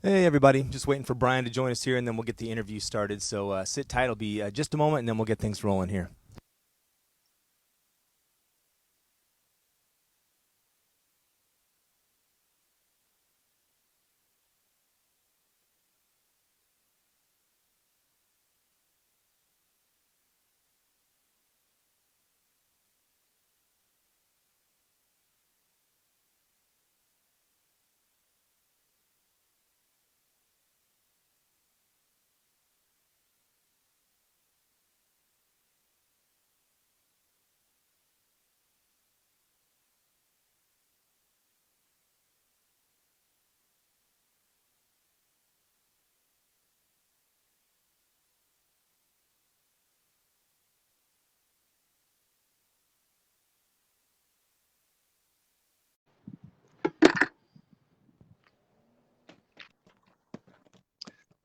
Hey everybody, just waiting for Brian to join us here and then we'll get the interview started. So sit tight, it'll be just a moment and then we'll get things rolling here.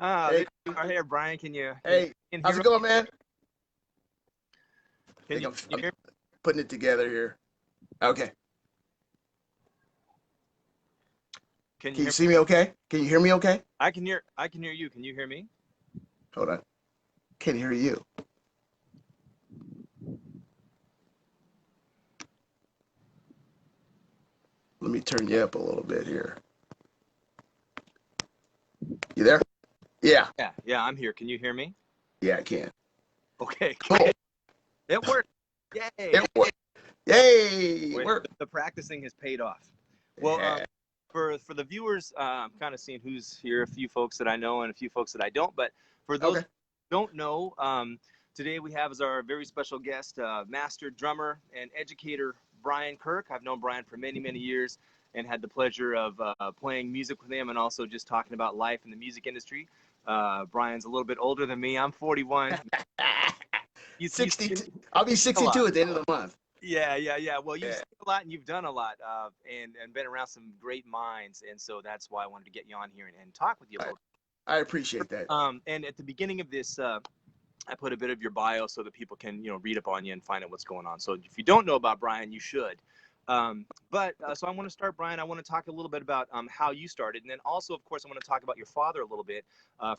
Hey, There you are here, Brian. hey, Can how's hear it going, man? I can think you, you I'm hear putting it together here. Okay. can you Can you hear see me okay? Can you hear me okay? I can hear you. Can you hear me? Hold on. Can't hear you. Let me turn you up a little bit here. You there? Yeah. Yeah, I'm here. Can you hear me? Yeah, I can. Okay, Cool. great. It worked. Yay. It worked. Yay! Wait, Work. the practicing has paid off. Well, Yeah. for the viewers, I'm kind of seeing who's here, a few folks that I know and a few folks that I don't, but for those Okay. who don't know, today we have as our very special guest, master drummer and educator Brian Kirk. I've known Brian for many, many years and had the pleasure of playing music with him and also just talking about life in the music industry. Brian's a little bit older than me. I'm 41. You've 62. seen I'll be a lot. 62 at the end of the month. Yeah. Well, you've Yeah. seen a lot and you've done a lot, and been around some great minds, and so that's why I wanted to get you on here and talk with you a I, little. I appreciate that. And at the beginning of this, I put a bit of your bio so that people can, read up on you and find out what's going on. So if you don't know about Brian, you should. So I want to start, Brian. I want to talk a little bit about how you started, and then also, of course, I want to talk about your father a little bit.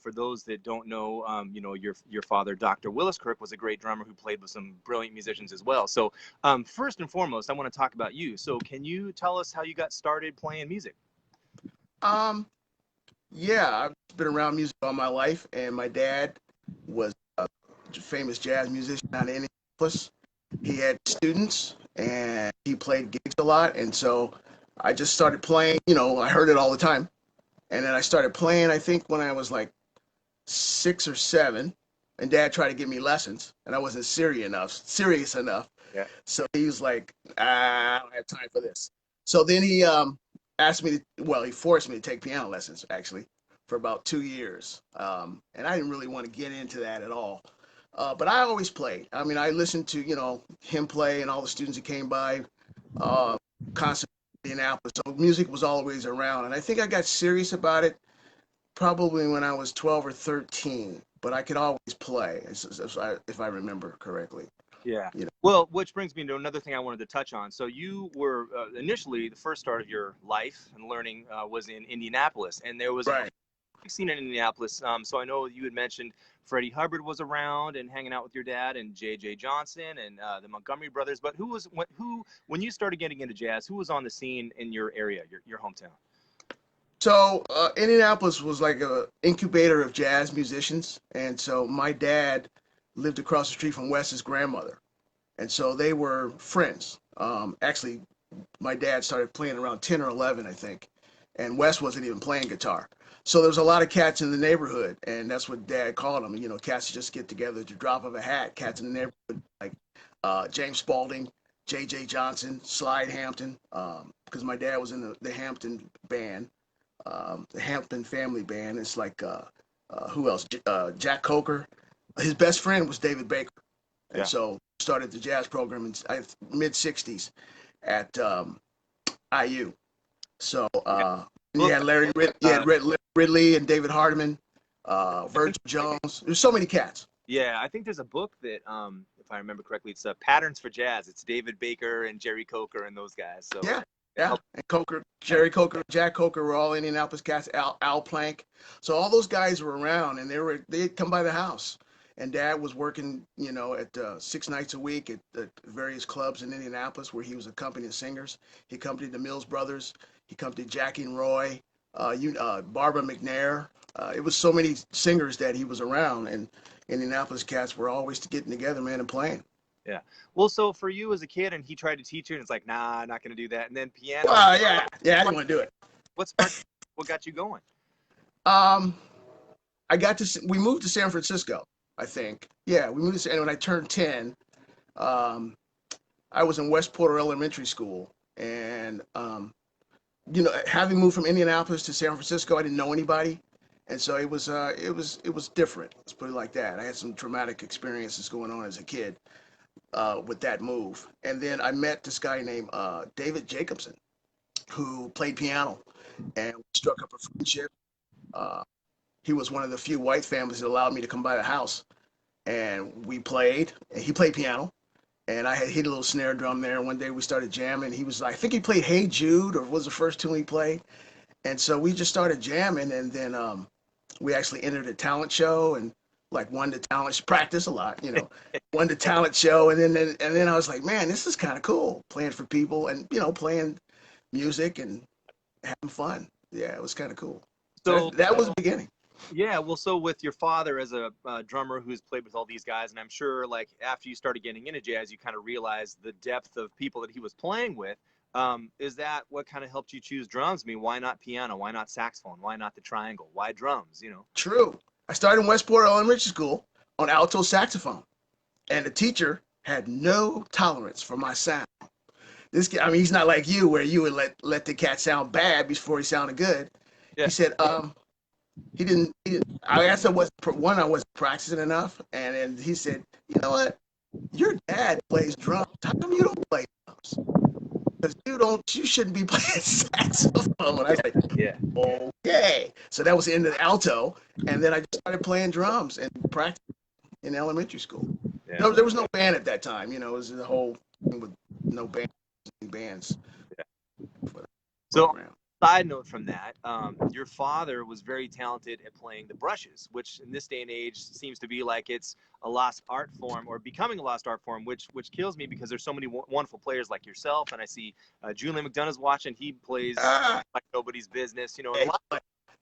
For those that don't know, your father, Dr. Willis Kirk, was a great drummer who played with some brilliant musicians as well. So first and foremost, I want to talk about you. So can you tell us how you got started playing music? Um, yeah, I've been around music all my life, and my dad was a famous jazz musician out of Indianapolis. He had students and he played gigs a lot. And so I just started playing, I heard it all the time. And then I started playing, I think, when I was like 6 or 7. And dad tried to give me lessons, and I wasn't serious enough. Yeah. So he was like, I don't have time for this. So then he asked me he forced me to take piano lessons, actually, for about 2 years. And I didn't really want to get into that at all. But I always played. I mean, I listened to, him play and all the students that came by, constantly in Indianapolis. So music was always around. And I think I got serious about it probably when I was 12 or 13. But I could always play, if I remember correctly. Yeah. You know. Well, which brings me to another thing I wanted to touch on. So you were initially the first start of your life and learning was in Indianapolis, and there was a Right. big scene in Indianapolis. So I know you had mentioned Freddie Hubbard was around and hanging out with your dad, and J.J. Johnson and the Montgomery brothers. But who when you started getting into jazz? Who was on the scene in your area, your hometown? So Indianapolis was like a incubator of jazz musicians, and so my dad lived across the street from Wes's grandmother, and so they were friends. Actually, my dad started playing around 10 or 11, I think, and Wes wasn't even playing guitar. So there was a lot of cats in the neighborhood, and that's what Dad called them. Cats just get together at the drop of a hat. Cats in the neighborhood, like James Spalding, J.J. Johnson, Slide Hampton, because my dad was in the Hampton band, the Hampton family band. It's like who else? Jack Coker. His best friend was David Baker, and Yeah. so started the jazz program in mid '60s at IU. So Yeah. you Look, had Ridley and David Hardiman, Virgil Jones. There's so many cats. yeah, I think there's a book that, if I remember correctly, it's Patterns for Jazz. It's David Baker and Jerry Coker and those guys. So Yeah, Yeah, and Coker, Jerry Coker, Jack Coker were all Indianapolis cats. Al Plank, so all those guys were around, and they'd come by the house. And Dad was working, at 6 nights a week at various clubs in Indianapolis where he was accompanying singers. He accompanied the Mills Brothers. He accompanied Jackie and Roy, Barbara McNair. It was so many singers that he was around, and Indianapolis cats were always getting together, man, and playing. Yeah. Well, so for you as a kid, and he tried to teach you, and it's like, nah, I'm not going to do that. And then piano. Yeah, I didn't want to do it. What got you going? Um, we moved to San Francisco, I think. Yeah, we moved and when I turned 10, I was in West Porter Elementary School, and having moved from Indianapolis to San Francisco, I didn't know anybody, and so it was different. Let's put it like that. I had some traumatic experiences going on as a kid with that move, and then I met this guy named David Jacobson, who played piano, and we struck up a friendship. He was one of the few white families that allowed me to come by the house, and we played. And he played piano, and I had hit a little snare drum there. And one day we started jamming. He was like, I think he played "Hey Jude" or was the first tune he played, and so we just started jamming. And then we actually entered a talent show and like won the talent practice a lot, won the talent show. And then I was like, man, this is kind of cool playing for people and playing music and having fun. Yeah, it was kind of cool. So that was the beginning. Yeah, well, so with your father as a drummer who's played with all these guys, and I'm sure like after you started getting into jazz, you kind of realized the depth of people that he was playing with. Is that what kind of helped you choose drums? I mean, why not piano? Why not saxophone? Why not the triangle? Why drums? True. I started in Westport Elementary School on alto saxophone, and the teacher had no tolerance for my sound. This kid, I mean, he's not like you where you would let the cat sound bad before he sounded good. Yeah. He said, he didn't. I asked him I wasn't practicing enough, and then he said, you know what? Your dad plays drums. How come you don't play drums? Because you shouldn't be playing saxophone. I was like, yeah, okay. So that was the end of the alto, and then I just started playing drums and practicing in elementary school. Yeah. No, there was no band at that time. It was the whole thing with no bands. Yeah. So, side note from that, your father was very talented at playing the brushes, which in this day and age seems to be like it's a lost art form or becoming a lost art form, which kills me because there's so many wonderful players like yourself. And I see Julian McDonough's watching. He plays like nobody's business,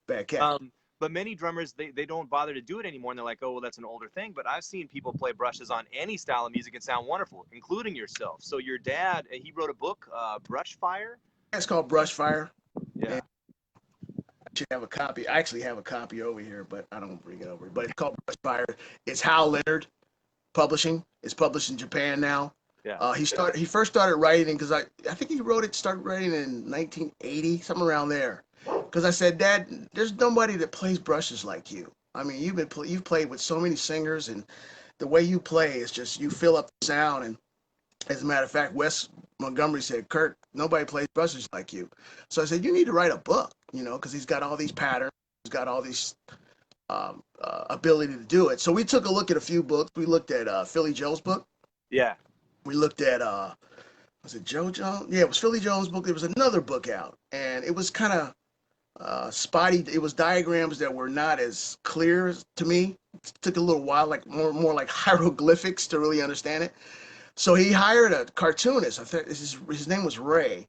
Bad cat. But many drummers, they don't bother to do it anymore. And they're like, oh, well, that's an older thing. But I've seen people play brushes on any style of music and sound wonderful, including yourself. So your dad, he wrote a book, Brush Fire. It's called Brush Fire. Yeah. And I should have a copy. I actually have a copy over here, but I don't bring it over. But it's called Brush Fire. It's Hal Leonard Publishing. It's published in Japan now. Yeah. He first started writing because I think he started writing in 1980, something around there. Because I said, Dad, there's nobody that plays brushes like you. I mean, you've played with so many singers, and the way you play is just you fill up the sound. And as a matter of fact, Wes Montgomery said, Kirk, nobody plays brushes like you. So I said, you need to write a book, because he's got all these patterns, he's got all these ability to do it. So we took a look at a few books. We looked at Philly Joe's book. Yeah. We looked at was it Joe Jones? Yeah, it was Philly Jones' book. There was another book out, and it was kind of spotty. It was diagrams that were not as clear to me. It took a little while, like more like hieroglyphics to really understand it. So he hired a cartoonist. I think his name was Ray,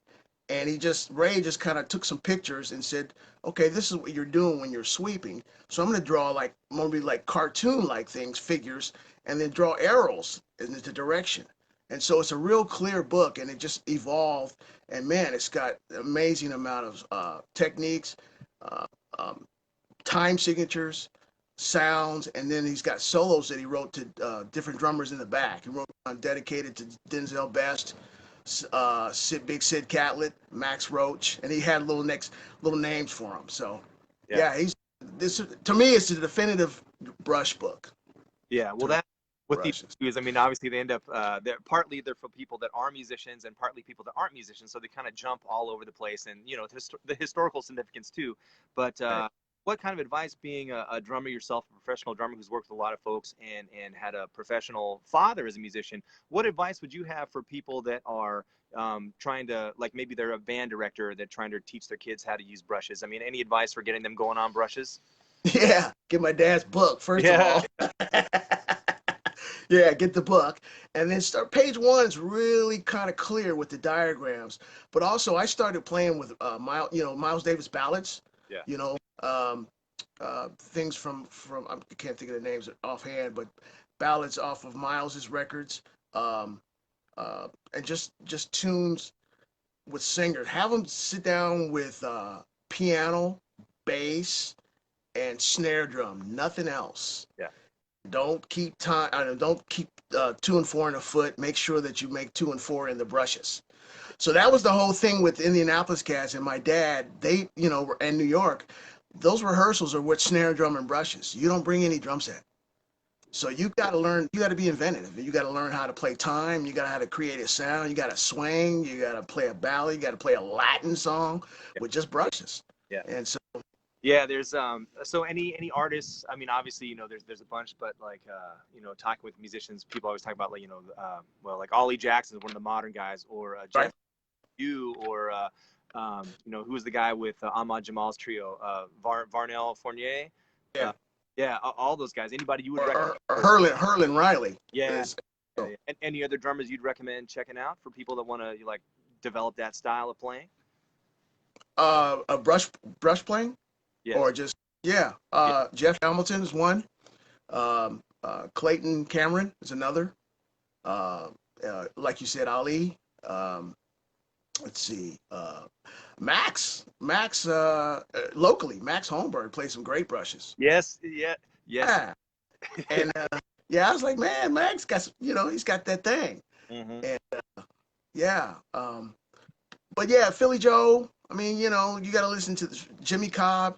and Ray just kind of took some pictures and said, okay, this is what you're doing when you're sweeping. So I'm going to draw maybe like cartoon-like things, figures, and then draw arrows in the direction. And so it's a real clear book, and it just evolved. And man, it's got an amazing amount of techniques, time signatures, sounds, and then he's got solos that he wrote to different drummers in the back. He wrote one dedicated to Denzel Best, Big Sid Catlett, Max Roach, and he had little names for them. So yeah, to me, it's the definitive brush book. Yeah, well, that with these is, I mean, obviously they end up they're for people that are musicians and partly people that aren't musicians, so they kind of jump all over the place, and the historical significance too. But what kind of advice, being a drummer yourself, a professional drummer who's worked with a lot of folks and had a professional father as a musician, what advice would you have for people that are trying to, like maybe they're a band director that trying to teach their kids how to use brushes? I mean, any advice for getting them going on brushes? Yeah, get my dad's book, first of Yeah. all. Yeah, get the book. And then start page one is really kind of clear with the diagrams. But also I started playing with Miles Davis ballads, Yeah. you know, things from I can't think of the names offhand, but ballads off of Miles's records, um, and just tunes with singers. Have them sit down with piano, bass, and snare drum, nothing else. Yeah. Don't keep time. Don't keep 2 and 4 in a foot. Make sure that you make 2 and 4 in the brushes. So that was the whole thing with Indianapolis cats and my dad. They, and New York, those rehearsals are with snare drum and brushes. You don't bring any drum set. So you got to learn. You got to be inventive. You got to learn how to play time. You got to how to create a sound. You got to swing. You got to play a ballad. You got to play a Latin song Yeah. with just brushes. Yeah. And so Yeah, there's so any artists, I mean, obviously, there's a bunch, but like talking with musicians, people always talk about, like, well, like Ollie Jackson is one of the modern guys, or right. Jeff Yu, or who was the guy with Ahmad Jamal's trio, Varnell Fournier. Yeah. Yeah, all those guys. Anybody you would recommend? Or Herlin Riley. Yeah. Is, Yeah. And any other drummers you'd recommend checking out for people that want to like develop that style of playing? a brush playing. Yes. Or just Yeah. Jeff Hamilton is one. Clayton Cameron is another. Like you said, Ali. Let's see. Max. Locally, Max Holmberg plays some great brushes. Yes. Yeah. Yes. Yeah. And yeah, I was like, man, Max got he's got that thing. Mm-hmm. And yeah. But yeah, Philly Joe. I mean, you got to listen to Jimmy Cobb.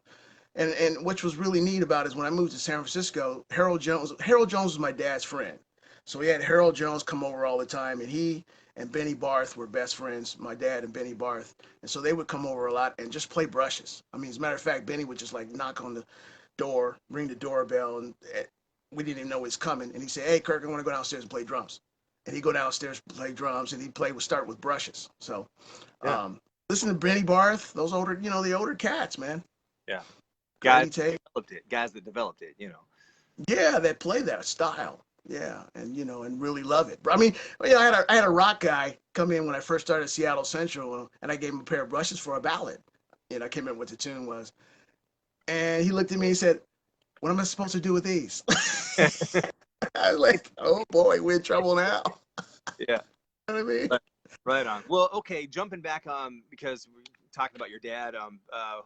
And which was really neat about it is when I moved to San Francisco, Harold Jones was my dad's friend. So we had Harold Jones come over all the time, and he and Benny Barth were best friends, my dad and Benny Barth. And so they would come over a lot and just play brushes. I mean, as a matter of fact, Benny would just like knock on the door, ring the doorbell, and we didn't even know he was coming. And he'd say, "Hey, Kirk, I want to go downstairs and play drums." And he'd go downstairs and play drums, and he'd start with brushes. So listen to Benny Barth, those older, the older cats, man. Yeah. Guys that developed it, Yeah, that play that style. Yeah, and and really love it. I mean, I had a rock guy come in when I first started at Seattle Central, and I gave him a pair of brushes for a ballad. I can't remember what the tune was, and he looked at me and said, "What am I supposed to do with these?" I was like, "Oh boy, we're in trouble now." Yeah. You know what I mean? Right on. Well, okay, jumping back because we're talking about your dad.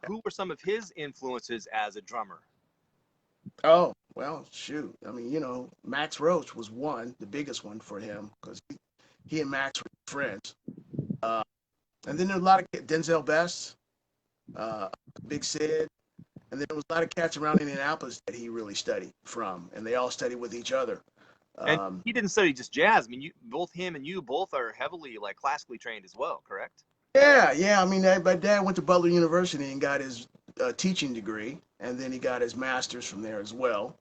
Who were some of his influences as a drummer? Oh, well, shoot. I mean, Max Roach was one, the biggest one for him, because he and Max were friends. And then there were a lot of Denzel Best, Big Sid, and then there was a lot of cats around Indianapolis that he really studied from, and they all studied with each other. And he didn't study just jazz. I mean, him and you both are heavily like classically trained as well, correct? Yeah. I mean, my dad went to Butler University and got his teaching degree, and then he got his master's from there as well,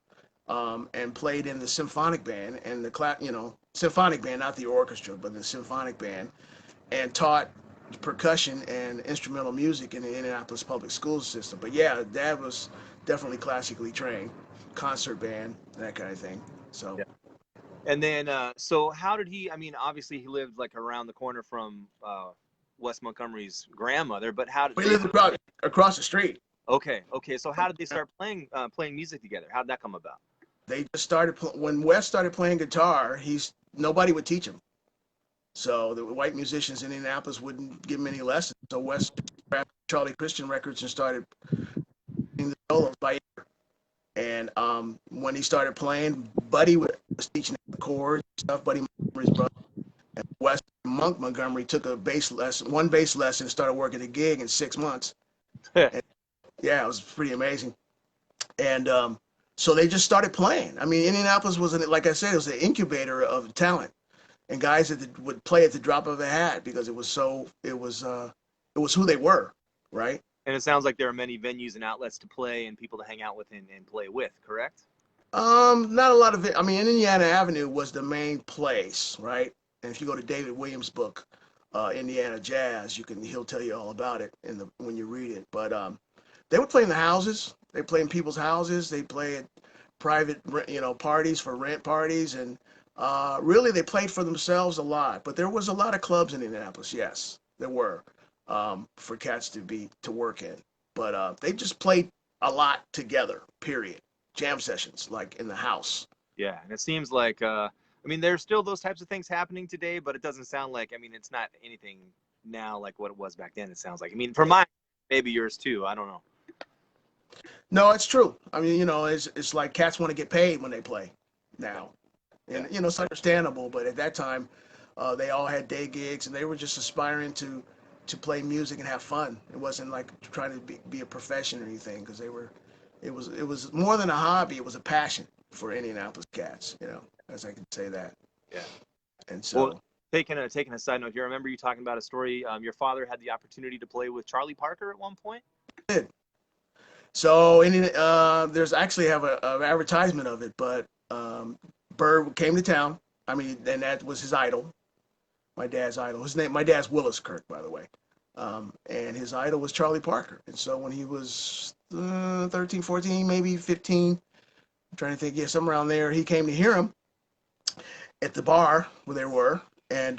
and played in the symphonic band and the symphonic band, not the orchestra, but the symphonic band, and taught percussion and instrumental music in the Indianapolis public school system. But yeah, Dad was definitely classically trained, concert band, that kind of thing. So. Yeah. And then, so how did he? I mean, obviously he lived like around the corner from Wes Montgomery's grandmother, but how did we lived across the street? Okay. So how did they start playing music together? How did that come about? They just started when Wes started playing guitar. Nobody would teach him. So the white musicians in Indianapolis wouldn't give him any lessons. So Wes grabbed Charlie Christian records and started playing the solos by ear. And when he started playing, Buddy was teaching him the chords and stuff. Buddy Montgomery's brother. And Wes Montgomery took one bass lesson, and started working a gig in 6 months. And, yeah, it was pretty amazing. And so they just started playing. I mean, Indianapolis like I said, it was an incubator of talent. And guys that would play at the drop of a hat because it was who they were, right? And it sounds like there are many venues and outlets to play and people to hang out with and play with, correct? Not a lot of it. I mean, Indiana Avenue was the main place, right? And if you go to David Williams' book, Indiana Jazz, he'll tell you all about it when you read it. But they would play in the houses. They play in people's houses. They play at private, parties for rent parties, and really they played for themselves a lot. But there was a lot of clubs in Indianapolis. Yes, there were for cats to work in. But they just played a lot together. Period. Jam sessions like in the house. Yeah, and it seems like I mean, there's still those types of things happening today, but it doesn't sound like, I mean, it's not anything now like what it was back then, it sounds like. I mean, for mine, maybe yours too. I don't know. No, it's true. I mean, it's like cats want to get paid when they play now. And, it's understandable, but at that time, they all had day gigs and they were just aspiring to play music and have fun. It wasn't like trying to be a profession or anything, because it was more than a hobby. It was a passion for Indianapolis cats, as I can say that. Yeah. And so. Well, taking a side note here, I remember you talking about a story. Your father had the opportunity to play with Charlie Parker at one point. He did. So there's actually have an advertisement of it, but Bird came to town. I mean, and that was his idol, my dad's idol. My dad's Willis Kirk, by the way. And his idol was Charlie Parker. And so when he was 13, 14, maybe 15, I'm trying to think, yeah, somewhere around there, he came to hear him at the bar where they were. And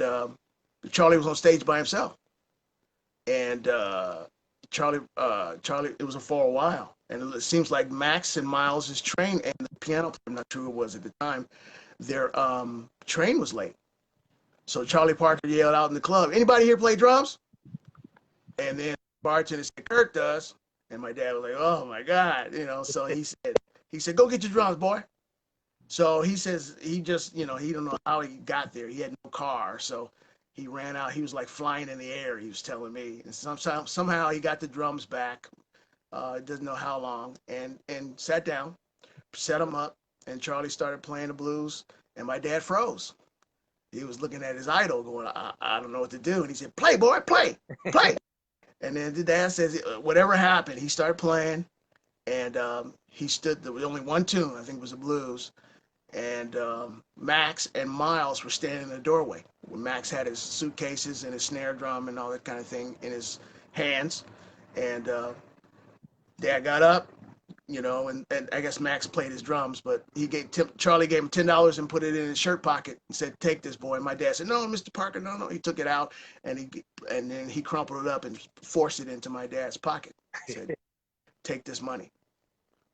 Charlie was on stage by himself. And Charlie, it was for a while. And it seems like Max and Miles' train and the piano player, I'm not sure who it was at the time, their train was late. So Charlie Parker yelled out in the club, "Anybody here play drums?" And then the bartender said, "Kirk does." And my dad was like, "Oh my God," so he said, "Go get your drums, boy." So he says he just, he don't know how he got there. He had no car. So he ran out. He was like flying in the air, he was telling me. And somehow he got the drums back. Doesn't know how long. And sat down, set them up, and Charlie started playing the blues. And my dad froze. He was looking at his idol going, I don't know what to do. And he said, "Play, boy, play, play." And then the dad says, whatever happened, he started playing. And he stood, there was only one tune, I think it was the blues. And Max and Miles were standing in the doorway. Max had his suitcases and his snare drum and all that kind of thing in his hands. And Dad got up, and I guess Max played his drums, but Charlie gave him $10 and put it in his shirt pocket and said, "Take this, boy." And my dad said, "No, Mr. Parker, no." He took it out and then he crumpled it up and forced it into my dad's pocket. He said, "Take this money."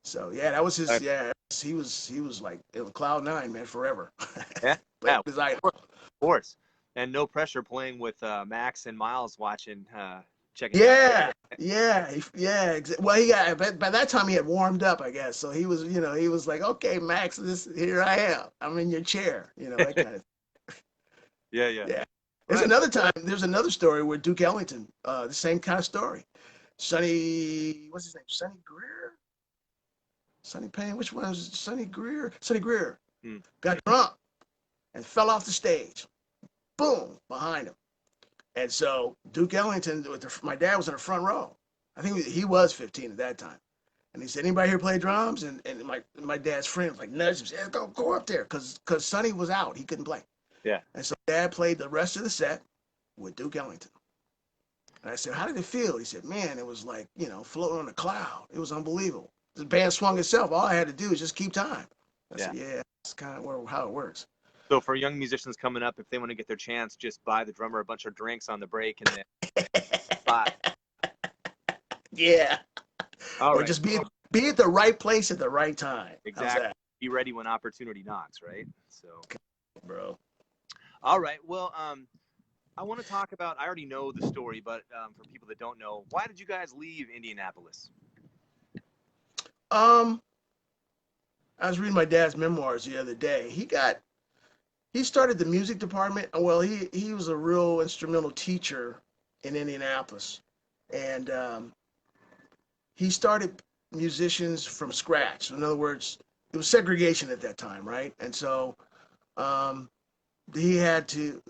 So yeah, that was his. Yeah, he was like cloud nine, man, forever. Yeah, of course, and no pressure playing with Max and Miles watching. Checking. Yeah. Well, he got by that time he had warmed up, I guess. So he was, he was like, "Okay, Max, here I am. I'm in your chair," that kind of. Yeah. There's another time. There's another story where Duke Ellington, the same kind of story. What's his name? Sonny Greer. Sonny Payne, which one was Sonny Greer? Sonny Greer got drunk and fell off the stage. Boom, behind him. And so Duke Ellington, my dad was in the front row. I think he was 15 at that time. And he said, "Anybody here play drums?" And my dad's friend was like, nudged him, said, go up there, because Sonny was out. He couldn't play. Yeah. And so Dad played the rest of the set with Duke Ellington. And I said, "How did it feel?" He said, "Man, it was like, floating on a cloud. It was unbelievable. The band swung itself. All I had to do was just keep time." I said, "Yeah, that's kind of how it works." So for young musicians coming up, if they want to get their chance, just buy the drummer a bunch of drinks on the break and then bye. Yeah. All or right. just be at the right place at the right time. Exactly. Be ready when opportunity knocks, right? So, okay, bro. All right. Well, I want to talk about, I already know the story, but for people that don't know, why did you guys leave Indianapolis? I was reading my dad's memoirs the other day. He started the music department. Well, he was a real instrumental teacher in Indianapolis. And he started musicians from scratch. In other words, it was segregation at that time, right? And so he had to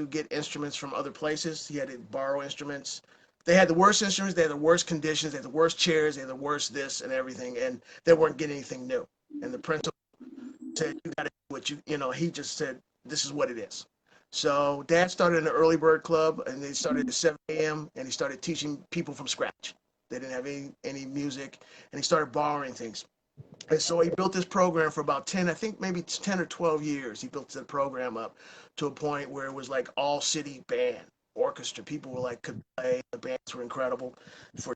get instruments from other places. He had to borrow instruments. They had the worst instruments, they had the worst conditions, they had the worst chairs, they had the worst this and everything, and they weren't getting anything new. And the principal said, "You got to do what you know." He just said, "This is what it is." So Dad started an early bird club, and they started at 7 a.m. and he started teaching people from scratch. They didn't have any music, and he started borrowing things. And so he built this program for about 10, I think maybe 10 or 12 years. He built the program up to a point where it was like all city band, orchestra. People were like, could play. The bands were incredible. For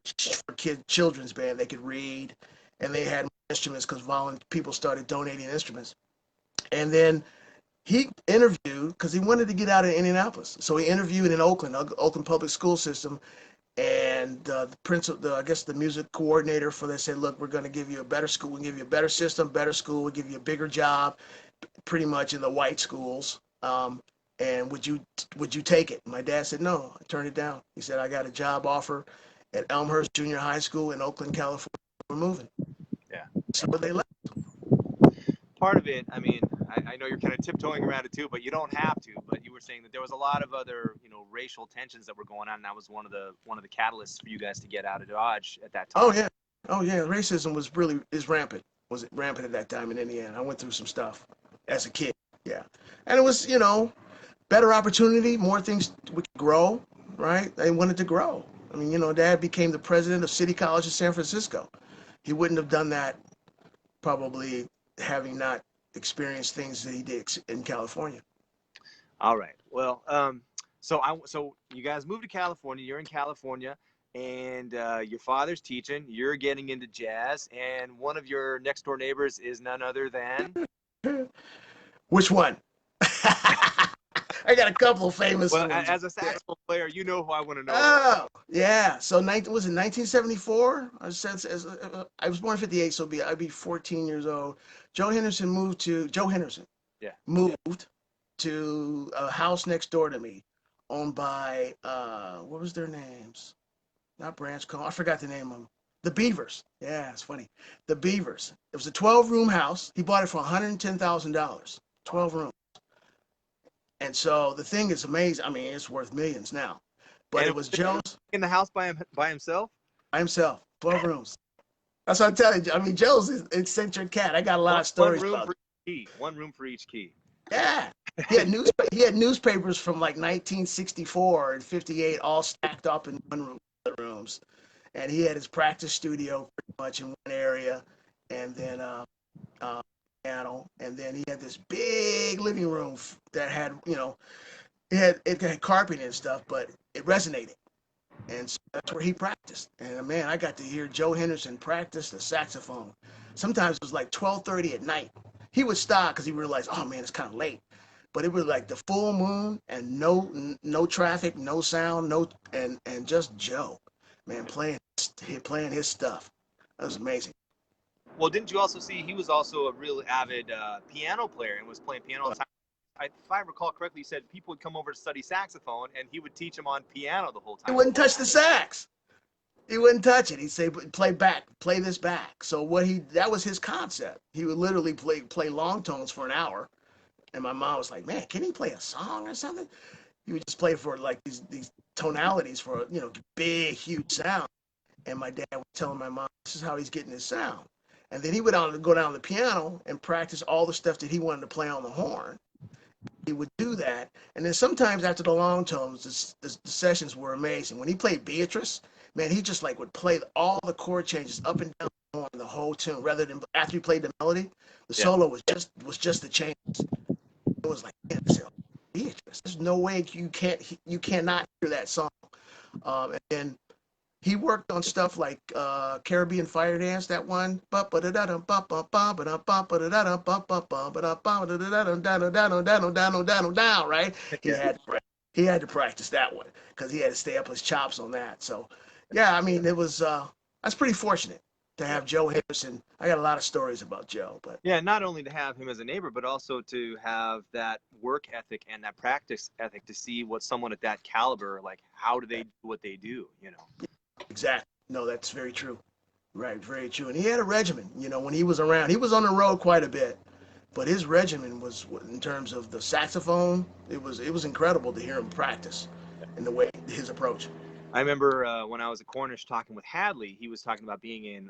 children's band, they could read, and they had instruments because people started donating instruments. And then he interviewed because he wanted to get out of Indianapolis. So he interviewed in Oakland Public School System, and the principal, I guess the music coordinator for this said, "Look, we're going to give you a better school. We'll give you a better system, better school. We'll give you a bigger job, pretty much in the white schools. And would you take it?" My dad said, "No." I turned it down. He said, "I got a job offer at Elmhurst Junior High School in Oakland, California. We're moving." Yeah. So they left. Part of it, I mean, I know you're kind of tiptoeing around it too, but you don't have to. But you were saying that there was a lot of other, racial tensions that were going on, and that was one of the catalysts for you guys to get out of Dodge at that time. Oh yeah. Racism is rampant. Was rampant at that time in Indiana. I went through some stuff as a kid. Yeah, and it was better opportunity, more things we could grow. Right? They wanted to grow. I mean, Dad became the president of City College of San Francisco. He wouldn't have done that probably having not experienced things that he did in California. All right. Well, so you guys moved to California. You're in California, and your father's teaching. You're getting into jazz, and one of your next door neighbors is none other than. Which one? I got a couple of famous Well, ones. as a saxophone player, you know who I want to know. Oh, yeah. So was it 1974? I was born in 58, so I'd be 14 years old. Joe Henderson moved to a house next door to me, owned by what was their names? Not Branscombe. I forgot the name of them. The Beavers. Yeah, it's funny. The Beavers. It was a 12-room house. He bought it for $110,000. 12 rooms. And so the thing is amazing. I mean, it's worth millions now. But it was Joe's in the house by himself. By himself, 12 rooms. That's what I'm telling you. I mean, Joe's an eccentric cat. I got a lot of stories about it. One room for each key. Yeah. He had newspapers from like 1964 and 58 all stacked up in one room, rooms. And he had his practice studio pretty much in one area, and then piano, and then he had this big living room that had, it had carpeting and stuff, but it resonated. And so that's where he practiced. And man, I got to hear Joe Henderson practice the saxophone. Sometimes it was like 12:30 at night. He would stop because he realized, oh man, it's kind of late. But it was like the full moon and no traffic, no sound, and just Joe, man, playing his stuff. That was amazing. Well, didn't you also see he was also a real avid piano player and was playing piano all the time? If I recall correctly, you said people would come over to study saxophone, and he would teach them on piano the whole time. He wouldn't touch the sax. He wouldn't touch it. He'd say, play this back. So that was his concept. He would literally play long tones for an hour. And my mom was like, man, can he play a song or something? He would just play for like these tonalities for, big, huge sound. And my dad would tell my mom, this is how he's getting his sound. And then he would go down to the piano and practice all the stuff that he wanted to play on the horn. He would do that. And then sometimes after the long tones, the sessions were amazing. When he played Beatrice, man, he just like would play all the chord changes up and down the whole tune, rather than after he played the melody, the solo was just the changes. It was like, man, Beatrice, there's no way you cannot hear that song. And then he worked on stuff like Caribbean Fire Dance, that one. Right? He had to practice that one because he had to stay up his chops on that. So, yeah, I mean, it was that's pretty fortunate to have Joe Henderson. I got a lot of stories about Joe, but yeah, not only to have him as a neighbor, but also to have that work ethic and that practice ethic to see what someone at that caliber, like, how do they do what they do, Exactly. No, that's very true. Right, very true. And he had a regimen, when he was around. He was on the road quite a bit, but his regimen was, in terms of the saxophone, it was incredible to hear him practice in the way, his approach. I remember when I was at Cornish talking with Hadley, he was talking about being in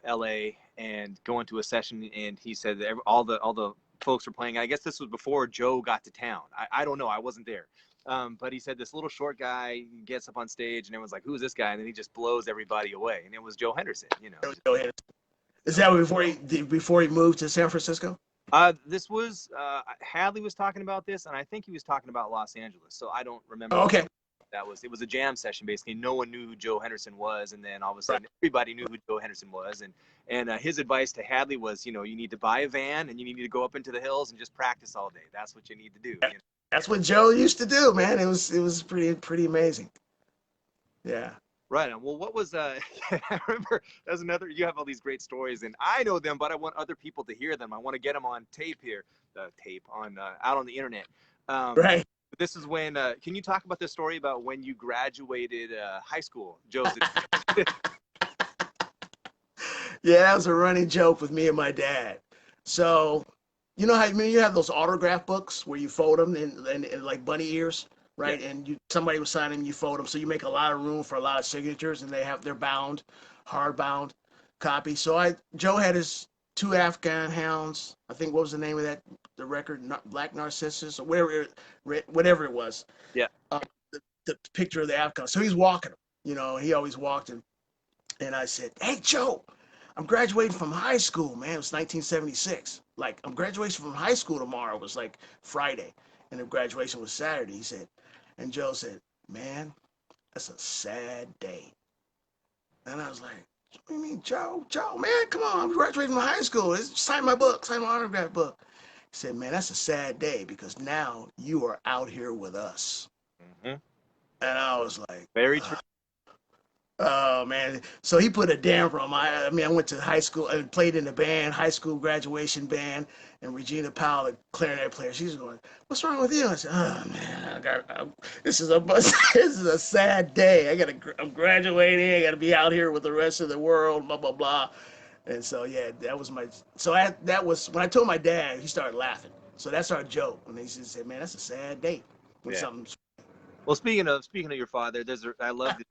LA and going to a session, and he said that all the folks were playing. I guess this was before Joe got to town. I don't know. I wasn't there. But he said this little short guy gets up on stage, and everyone's like, "Who's this guy?" And then he just blows everybody away. And it was Joe Henderson, you know. Joe Henderson. Is that before he moved to San Francisco? This was Hadley was talking about this, and I think he was talking about Los Angeles. So I don't remember. Oh, okay. It was a jam session basically. No one knew who Joe Henderson was, and then all of a sudden everybody knew who Joe Henderson was. And his advice to Hadley was, you know, you need to buy a van and you need to go up into the hills and just practice all day. That's what you need to do. You know? That's what Joe used to do, man. It was pretty amazing. Yeah. Right. Well, what was I remember there's another. You have all these great stories, and I know them, but I want other people to hear them. I want to get them on tape here, out on the internet. Right. This is when. Can you talk about the story about when you graduated high school, Joe? Yeah, that was a running joke with me and my dad. So, you know how you have those autograph books where you fold them in like bunny ears, right? Yeah. And somebody was signing them, you fold them, so you make a lot of room for a lot of signatures, and they're bound, hardbound copy. So Joe had his 2 Afghan hounds. I think what was the name of the record, Black Narcissus or whatever it was. Yeah. The picture of the Afghan. So he's walking them. You know, he always walked him. And I said, "Hey, Joe, I'm graduating from high school, man." It was 1976. Like, I'm graduation from high school tomorrow. It was like Friday, and the graduation was Saturday. He said, and Joe said, "Man, that's a sad day." And I was like, "What do you mean, Joe, man, come on, I'm graduating from high school. Sign my book, sign my autograph book." He said, "Man, that's a sad day because now you are out here with us." Mm-hmm. And I was like, very true. Oh, man. So he put a damper on I went to high school and played in the band, high school graduation band, and Regina Powell, the clarinet player, she's going, "What's wrong with you?" I said, "Oh, man, this is a sad day. I'm graduating. I got to be out here with the rest of the world, blah, blah, blah." And so, yeah, that was that was, when I told my dad, he started laughing. So that's our joke. When he said, "Man, that's a sad day." When something's... Well, speaking of your father, I love this.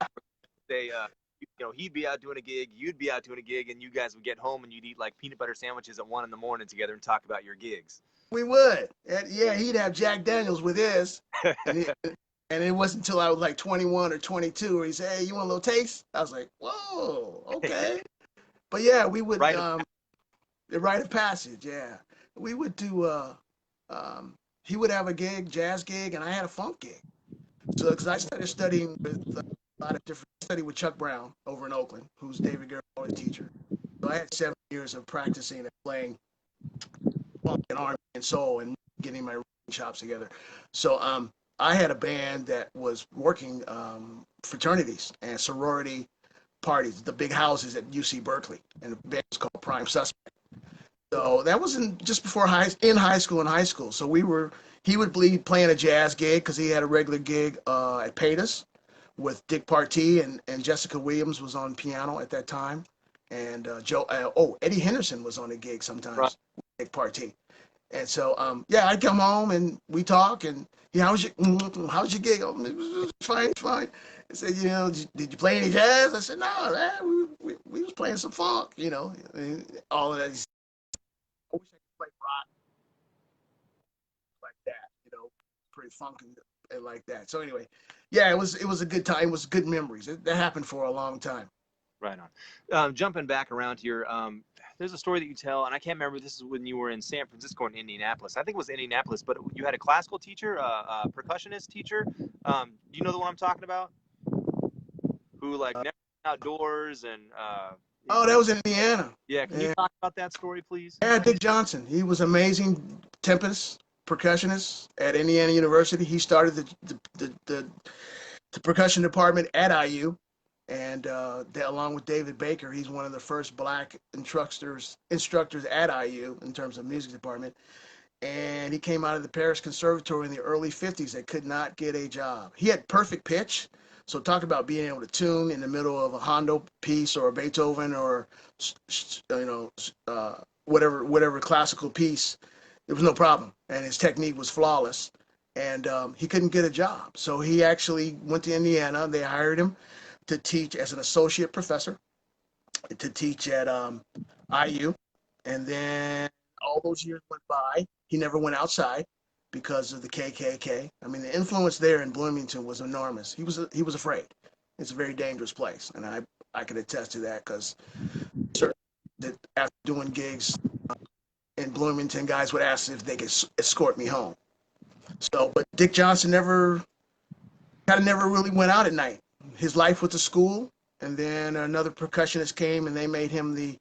He'd be out doing a gig, you'd be out doing a gig, and you guys would get home and you'd eat like peanut butter sandwiches at 1 a.m. together and talk about your gigs. We would. And yeah, he'd have Jack Daniels with his. And it wasn't until I was like 21 or 22 where he said, "Hey, you want a little taste?" I was like, "Whoa, okay." But yeah, we would, the rite of passage, yeah. We would do, he would have a gig, jazz gig, and I had a funk gig. So, because I started studying with studied with Chuck Brown over in Oakland, who's David Garibaldi's teacher. So I had 7 years of practicing and playing funk and R&B and soul and getting my chops together. So I had a band that was working fraternities and sorority parties, the big houses at UC Berkeley, and the band was called Prime Suspect. So that was just before high school. So he would be playing a jazz gig because he had a regular gig at Paytas with Dick Partee, and Jessica Williams was on piano at that time. And Eddie Henderson was on a gig sometimes with Dick Partee. And so, I'd come home and we talk, and how's your gig? "Oh, it was fine, it's fine." I said, "Did you play any jazz?" I said, "No, we was playing some funk, and all of that." I wish I could play rock like that, pretty funky and like that. So anyway, yeah, it was a good time. It was good memories. That happened for a long time. Right on. Jumping back around here, there's a story that you tell, and I can't remember. This is when you were in San Francisco or in Indianapolis. I think it was Indianapolis, but you had a classical teacher, a percussionist teacher. Do you know the one I'm talking about? Who never went outdoors and. That was in Indiana. Yeah, can you talk about that story, please? Yeah, Dick Johnson. He was amazing tempest percussionist at Indiana University. He started the percussion department at IU. And along with David Baker, he's one of the first black instructors at IU in terms of music department. And he came out of the Paris Conservatory in the early 50s that could not get a job. He had perfect pitch. So talk about being able to tune in the middle of a Handel piece or a Beethoven or, whatever classical piece. There was no problem. And his technique was flawless. and he couldn't get a job. So he actually went to Indiana. They hired him to teach as an associate professor, to teach at IU. And then all those years went by. He never went outside because of the KKK. I mean, the influence there in Bloomington was enormous. He was afraid. It's a very dangerous place, and I can attest to that because that after doing gigs in Bloomington, guys would ask if they could escort me home. So, but Dick Johnson never really went out at night. His life was the school, and then another percussionist came, and they made him the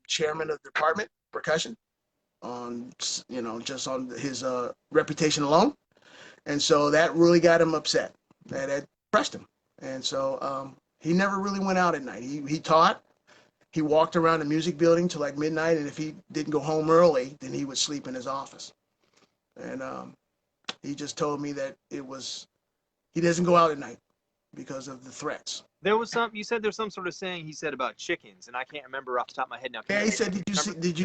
chairman of the department percussion on just on his reputation alone, and so that really got him upset. That depressed him, and so he never really went out at night. He taught. He walked around the music building till like midnight, and if he didn't go home early, then he would sleep in his office. And he just told me that he doesn't go out at night because of the threats. There was you said there's some sort of saying he said about chickens, and I can't remember off the top of my head now. Yeah, he said, did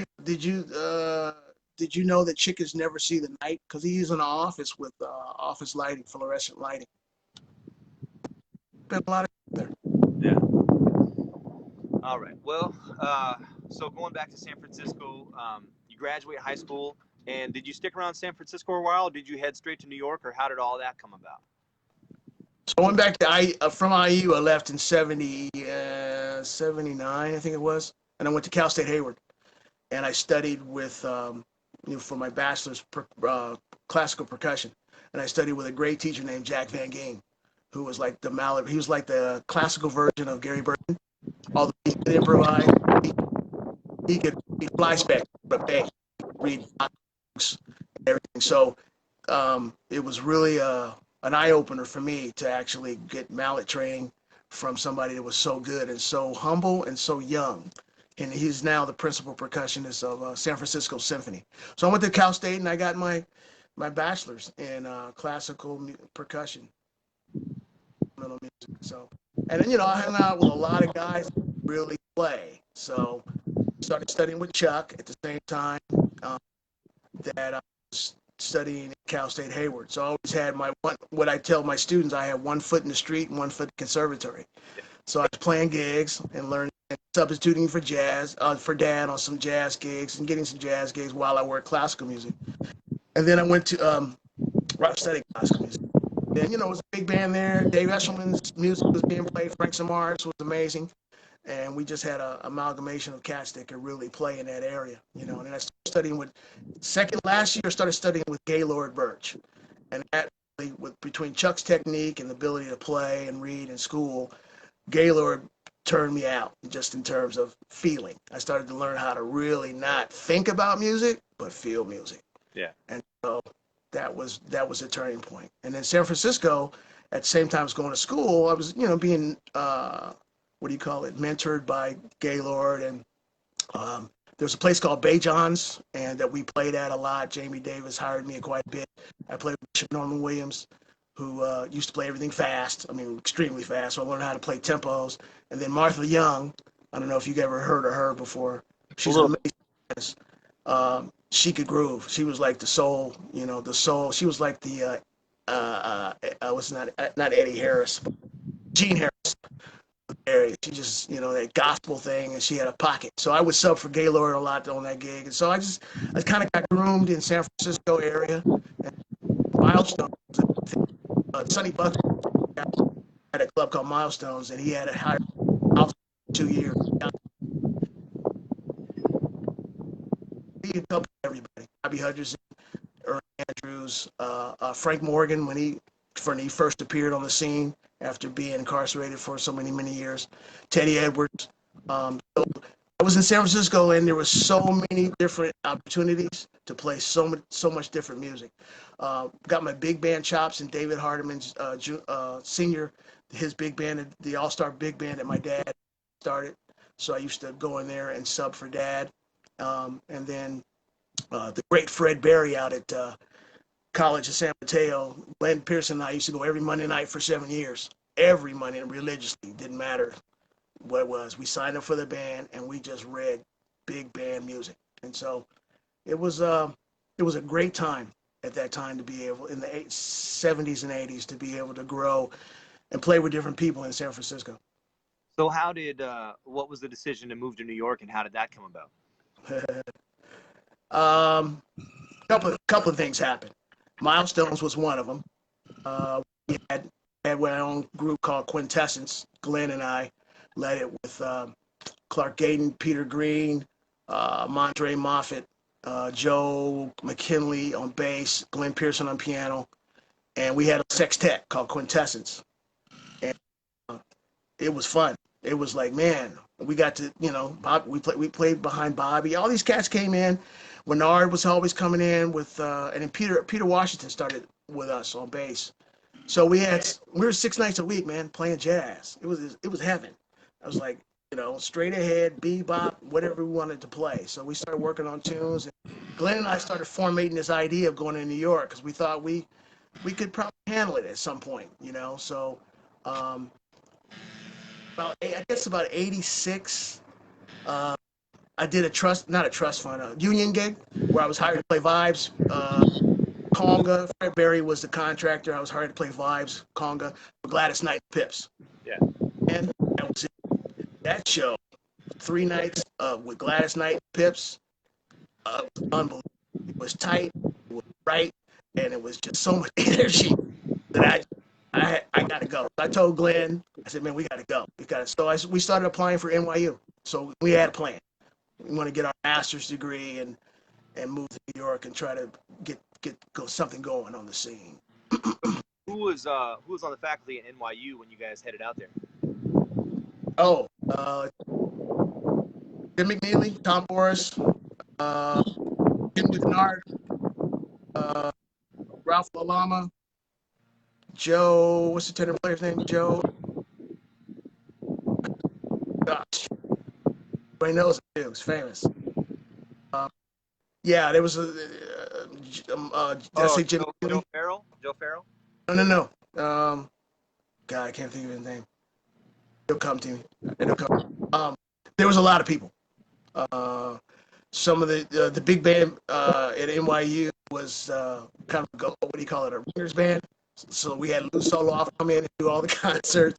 you know that chickens never see the night? Because he's in an office with office lighting, fluorescent lighting. Been a lot of there. Yeah. All right. Well, so going back to San Francisco, you graduate high school, and did you stick around San Francisco a while? Or did you head straight to New York, or how did all that come about? So I went back to from IU. I left in 79, I think it was, and I went to Cal State Hayward, and I studied with for my bachelor's classical percussion, and I studied with a great teacher named Jack Van Geen, who was like he was like the classical version of Gary Burton. Although he could improvise, he could fly spec, but read books and everything. So it was really an eye-opener for me to actually get mallet training from somebody that was so good and so humble and so young. And he's now the principal percussionist of San Francisco Symphony. So I went to Cal State and I got my bachelor's in classical percussion. Music. So, and then I hung out with a lot of guys that really play. So started studying with Chuck at the same time that I was studying at Cal State Hayward. So I always had what I tell my students, I have 1 foot in the street and 1 foot in the conservatory. So I was playing gigs and learning, and substituting for Dad on some jazz gigs and getting some jazz gigs while I worked classical music. And then I went to studying classical music. And it was a big band there. Dave Eshelman's music was being played. Frank Samaras was amazing. And we just had an amalgamation of cats that could really play in that area, And then I started studying last year I started studying with Gaylord Birch. And that really, between Chuck's technique and the ability to play and read in school, Gaylord turned me out just in terms of feeling. I started to learn how to really not think about music, but feel music. Yeah. And so that was a turning point. And then San Francisco, at the same time as going to school, I was, being mentored by Gaylord, and there was a place called Bay John's, and that we played at a lot. Jamie Davis hired me quite a bit. I played with Bishop Norman Williams, who used to play everything fast. I mean, extremely fast. So I learned how to play tempos. And then Martha Young, I don't know if you've ever heard of her before. She's amazing. She could groove. She was like the soul, the soul. She was like the, was not Eddie Harris, but Gene Harris. She just, that gospel thing, and she had a pocket. So I would sub for Gaylord a lot on that gig. And so I kind of got groomed in San Francisco area. And Milestones, Sonny Buck had a club called Milestones, and he had a high 2 years. He could help everybody. Bobby Hutcherson, Ernie Andrews, Frank Morgan when he first appeared on the scene after being incarcerated for so many years. Teddy Edwards. So I was in San Francisco, and there was so many different opportunities to play so much different music. Got my big band chops in David Hardiman's senior, his big band, the all-star big band that my dad started. So I used to go in there and sub for Dad. And then the great Fred Berry out at College of San Mateo, Glenn Pearson and I used to go every Monday night for 7 years. Every Monday, religiously, didn't matter what it was. We signed up for the band, and we just read big band music. And so it was a great time. at that time to be able, in the 70s and 80s, to be able to grow and play with different people in San Francisco. So how did what was the decision to move to New York, and how did that come about? um, couple of things happened. Milestones was one of them. We had our own group called Quintessence. Glenn and I led it with Clark Gayden, Peter Green, Mondre Moffitt, Joe McKinley on bass, Glenn Pearson on piano, and we had a sextet called Quintessence. And it was fun. It was like, man, we got to, we played behind Bobby. All these cats came in. Bernard was always coming in with, and then Peter Washington started with us on bass. So we were 6 nights a week, man, playing jazz. It was heaven. I was like, straight ahead, bebop, whatever we wanted to play. So we started working on tunes. And Glenn and I started formating this idea of going to New York because we thought we could probably handle it at some point, So about 86, I did not a trust fund, a union gig where I was hired to play vibes. Conga, Fred Berry was the contractor. I was hired to play vibes, conga, for Gladys Knight Pips. Yeah. And that was it. That show, 3 nights with Gladys Knight Pips, was unbelievable. It was tight, it was right, and it was just so much energy that I got to go. I told Glenn, I said, man, we got to go. So we started applying for NYU. So we had a plan. We want to get our master's degree and move to New York and try to get something going on the scene. Who was on the faculty at NYU when you guys headed out there? Oh, Jim McNeely, Tom Morris, Jim DeConard, Ralph Lalama, Joe, what's the tenor player's name? Joe. Gosh, everybody knows him too. He's famous. Yeah, there was did I say Jim McNeely? Joe Farrell? Joe Farrell? No. God, I can't think of his name. It'll come to me. There was a lot of people. Some of the big band at NYU was kind of what do you call it, a ringers band. So we had Lou Soloff come in and do all the concerts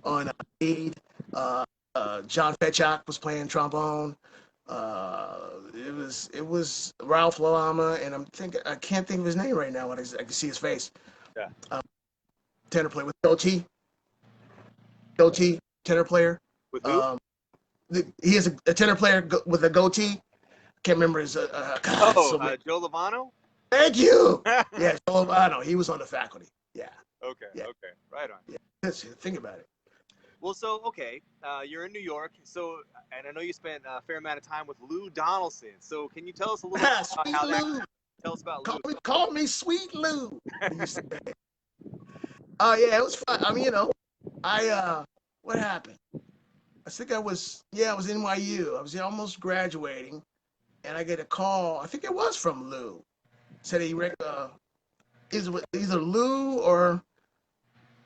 on lead. John Fetchak was playing trombone. It was Ralph Lalama, and I can't think of his name right now. I can see his face. Yeah. Tenor player with goatee, tenor player. With who? He is a tenor player with a goatee. Can't remember his. Joe Lovano. Thank you. Yeah, Joe Lovano. He was on the faculty. Yeah. Okay. Yeah. Okay. Right on. Yeah. Think about it. Well, so okay, you're in New York. So, and I know you spent a fair amount of time with Lou Donaldson. So, can you tell us a little bit about how Lou. Tell us about Lou. Call me Sweet Lou. Yeah, it was fun. I mean, what happened? I think I was NYU. I was almost graduating, and I get a call. I think it was from Lou. Said he either Lou or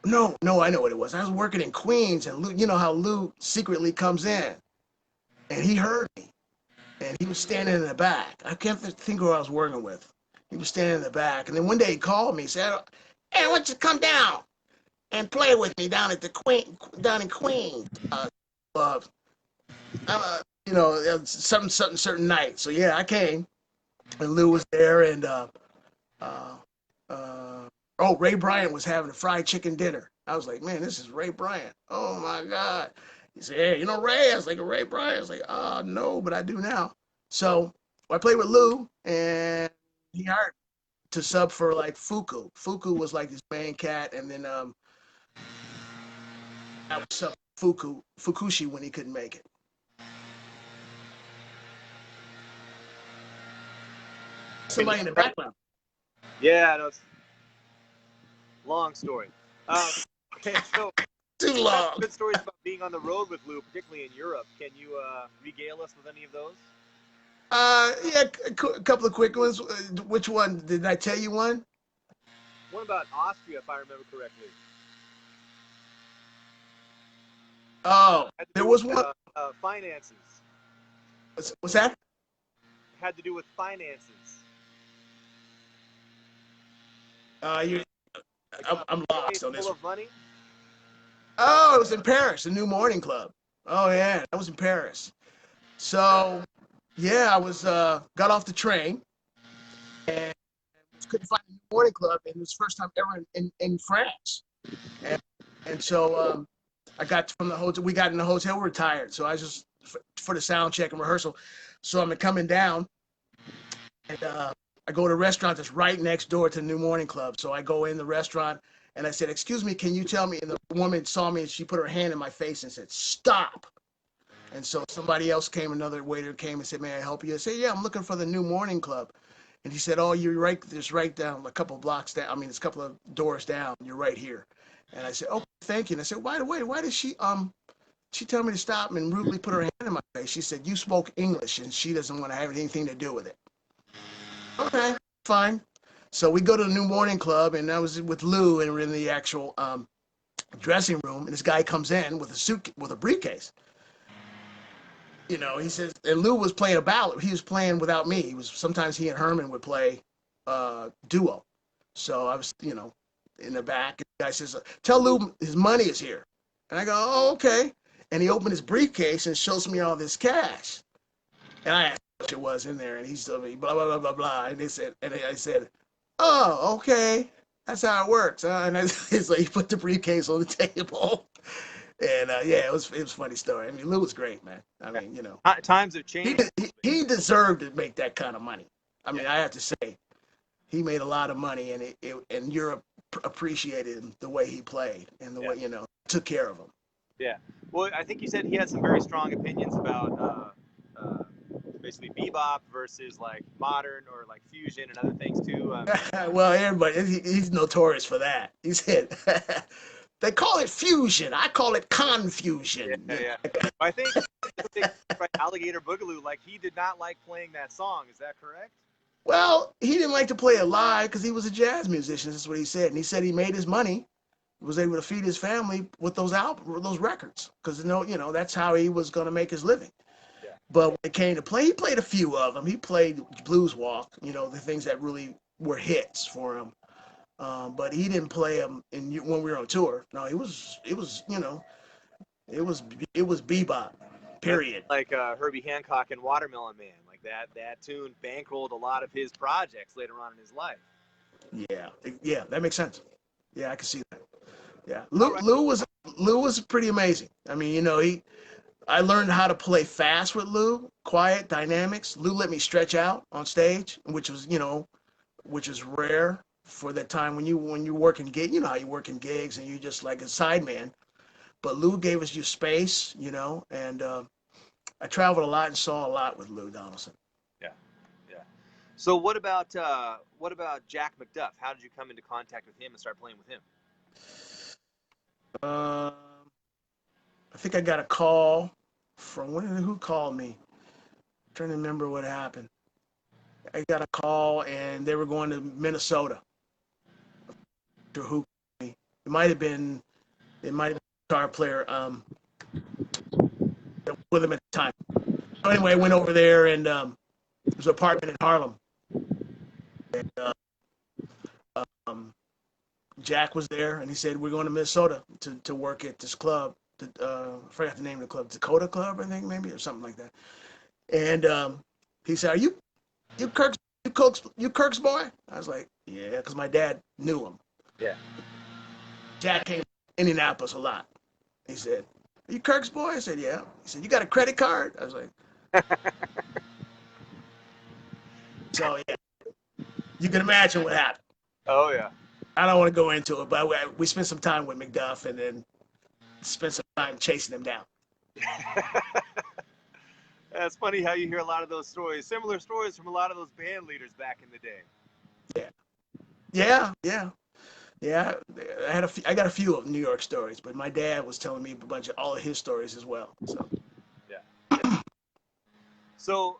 no, I know what it was. I was working in Queens, and Lou, you know how Lou secretly comes in, and he heard me, and he was standing in the back. I can't think who I was working with. He was standing in the back, and then one day he called me, said, "Hey, why don't you come down and play with me down in Queens? Certain night." So yeah, I came, and Lou was there, and Ray Bryant was having a fried chicken dinner. I was like, man, this is Ray Bryant. Oh my God. He said, hey, you know Ray? I was like, Ray Bryant. I was like, no, but I do now. So I played with Lou, and he hired to sub for like Fuku. Fuku was like his main cat, and then I was sub Fukushi when he couldn't make it. Somebody in the background. Yeah, no, it's long story. Okay, so too long. Good stories about being on the road with Lou, particularly in Europe. Can you regale us with any of those? Yeah, a couple of quick ones. Which one? Did I tell you one? One about Austria, if I remember correctly. Oh, there was one. Finances. What's that? It had to do with finances. You, Like I'm a lost on full this. of money? Oh, it was in Paris, the New Morning Club. Oh yeah, that was in Paris. So yeah, I was got off the train and couldn't find the New Morning Club, and it was the first time ever in France. And, and so I got from the hotel. We got in the hotel. We were tired, so I was just for the sound check and rehearsal. So I'm coming down, and I go to a restaurant that's right next door to the New Morning Club. So I go in the restaurant, and I said, "Excuse me, can you tell me?" And the woman saw me, and she put her hand in my face and said, "Stop." And so somebody else came, another waiter came and said, "May I help you?" I said, "Yeah, I'm looking for the New Morning Club." And he said, "Oh, you're right. Just right down a couple of blocks down. I mean, it's a couple of doors down. You're right here." And I said, "Oh, thank you." And I said, "By the way, why did she tell me to stop and rudely put her hand in my face?" She said, "You spoke English, and she doesn't want to have anything to do with it." Okay, fine. So we go to the New Morning Club, and I was with Lou, and we're in the actual dressing room, and this guy comes in with a suit with a briefcase. You know, he says, and Lou was playing a ballad. He was playing without me. He was sometimes he and Herman would play duo. So I was, in the back. And the guy says, "Tell Lou his money is here." And I go, "Oh, okay." And he opened his briefcase and shows me all this cash. And I asked what it was in there, and he told me blah blah blah blah blah. And they said, and I said, "Oh, okay, that's how it works." And it's like he put the briefcase on the table. And yeah, it was a funny story. I mean, Lou was great, man. I mean, Times have he, changed. he deserved to make that kind of money. I Yeah. mean, I have to say, he made a lot of money, and Europe appreciated him the way he played and the Yeah. way took care of him. Yeah. Well, I think you said he had some very strong opinions about basically bebop versus like modern or like fusion and other things too. Well, everybody, he's notorious for that. He said, "They call it fusion. I call it Yeah, confusion." yeah. I think right, Alligator Boogaloo, like he did not like playing that song. Is that correct? Well, he didn't like to play it live because he was a jazz musician. That's what he said, and he said he made his money, was able to feed his family with those records, because that's how he was going to make his living. Yeah. But when it came to play, he played a few of them. He played Blues Walk, the things that really were hits for him. But he didn't play them when we were on tour. No, it was it was bebop. That's Period. like Herbie Hancock and Watermelon Man. Like that tune bankrolled a lot of his projects later on in his life. Yeah, yeah, that makes sense. Yeah, I can see that. Yeah, All Lou, right. Lou was Lou was pretty amazing. I mean, I learned how to play fast with Lou, quiet dynamics. Lou let me stretch out on stage, which was rare for that time when you work in gig. You know how you work in gigs and you just like a sideman. But Lou gave us you space, and I traveled a lot and saw a lot with Lou Donaldson. Yeah. Yeah. So what about Jack Mcduff? How did you come into contact with him and start playing with him? Um, I think I got a call from who called me. I'm trying to remember what happened. I got a call and they were going to Minnesota. To who? It might have been it might have been a guitar player with him at the time. So anyway, I went over there and it was an apartment in Harlem. And um, Jack was there and he said, "We're going to Minnesota to work at this club." I forgot the name of the club, Dakota Club, I think maybe, or something like that. And he said, "Are you Kirk's boy?" I was like, "Yeah," because my dad knew him. Yeah. Jack came to Indianapolis a lot. He said, "Are you Kirk's boy?" I said, "Yeah." He said, "You got a credit card?" I was like, so yeah, you can imagine what happened. Oh yeah. I don't want to go into it, but we spent some time with Mcduff and then spent some time chasing him down. It's funny how you hear a lot of those stories, similar stories from a lot of those band leaders back in the day. Yeah, yeah, yeah, yeah. I got a few of New York stories, but my dad was telling me a bunch of all of his stories as well. So Yeah. Yeah. So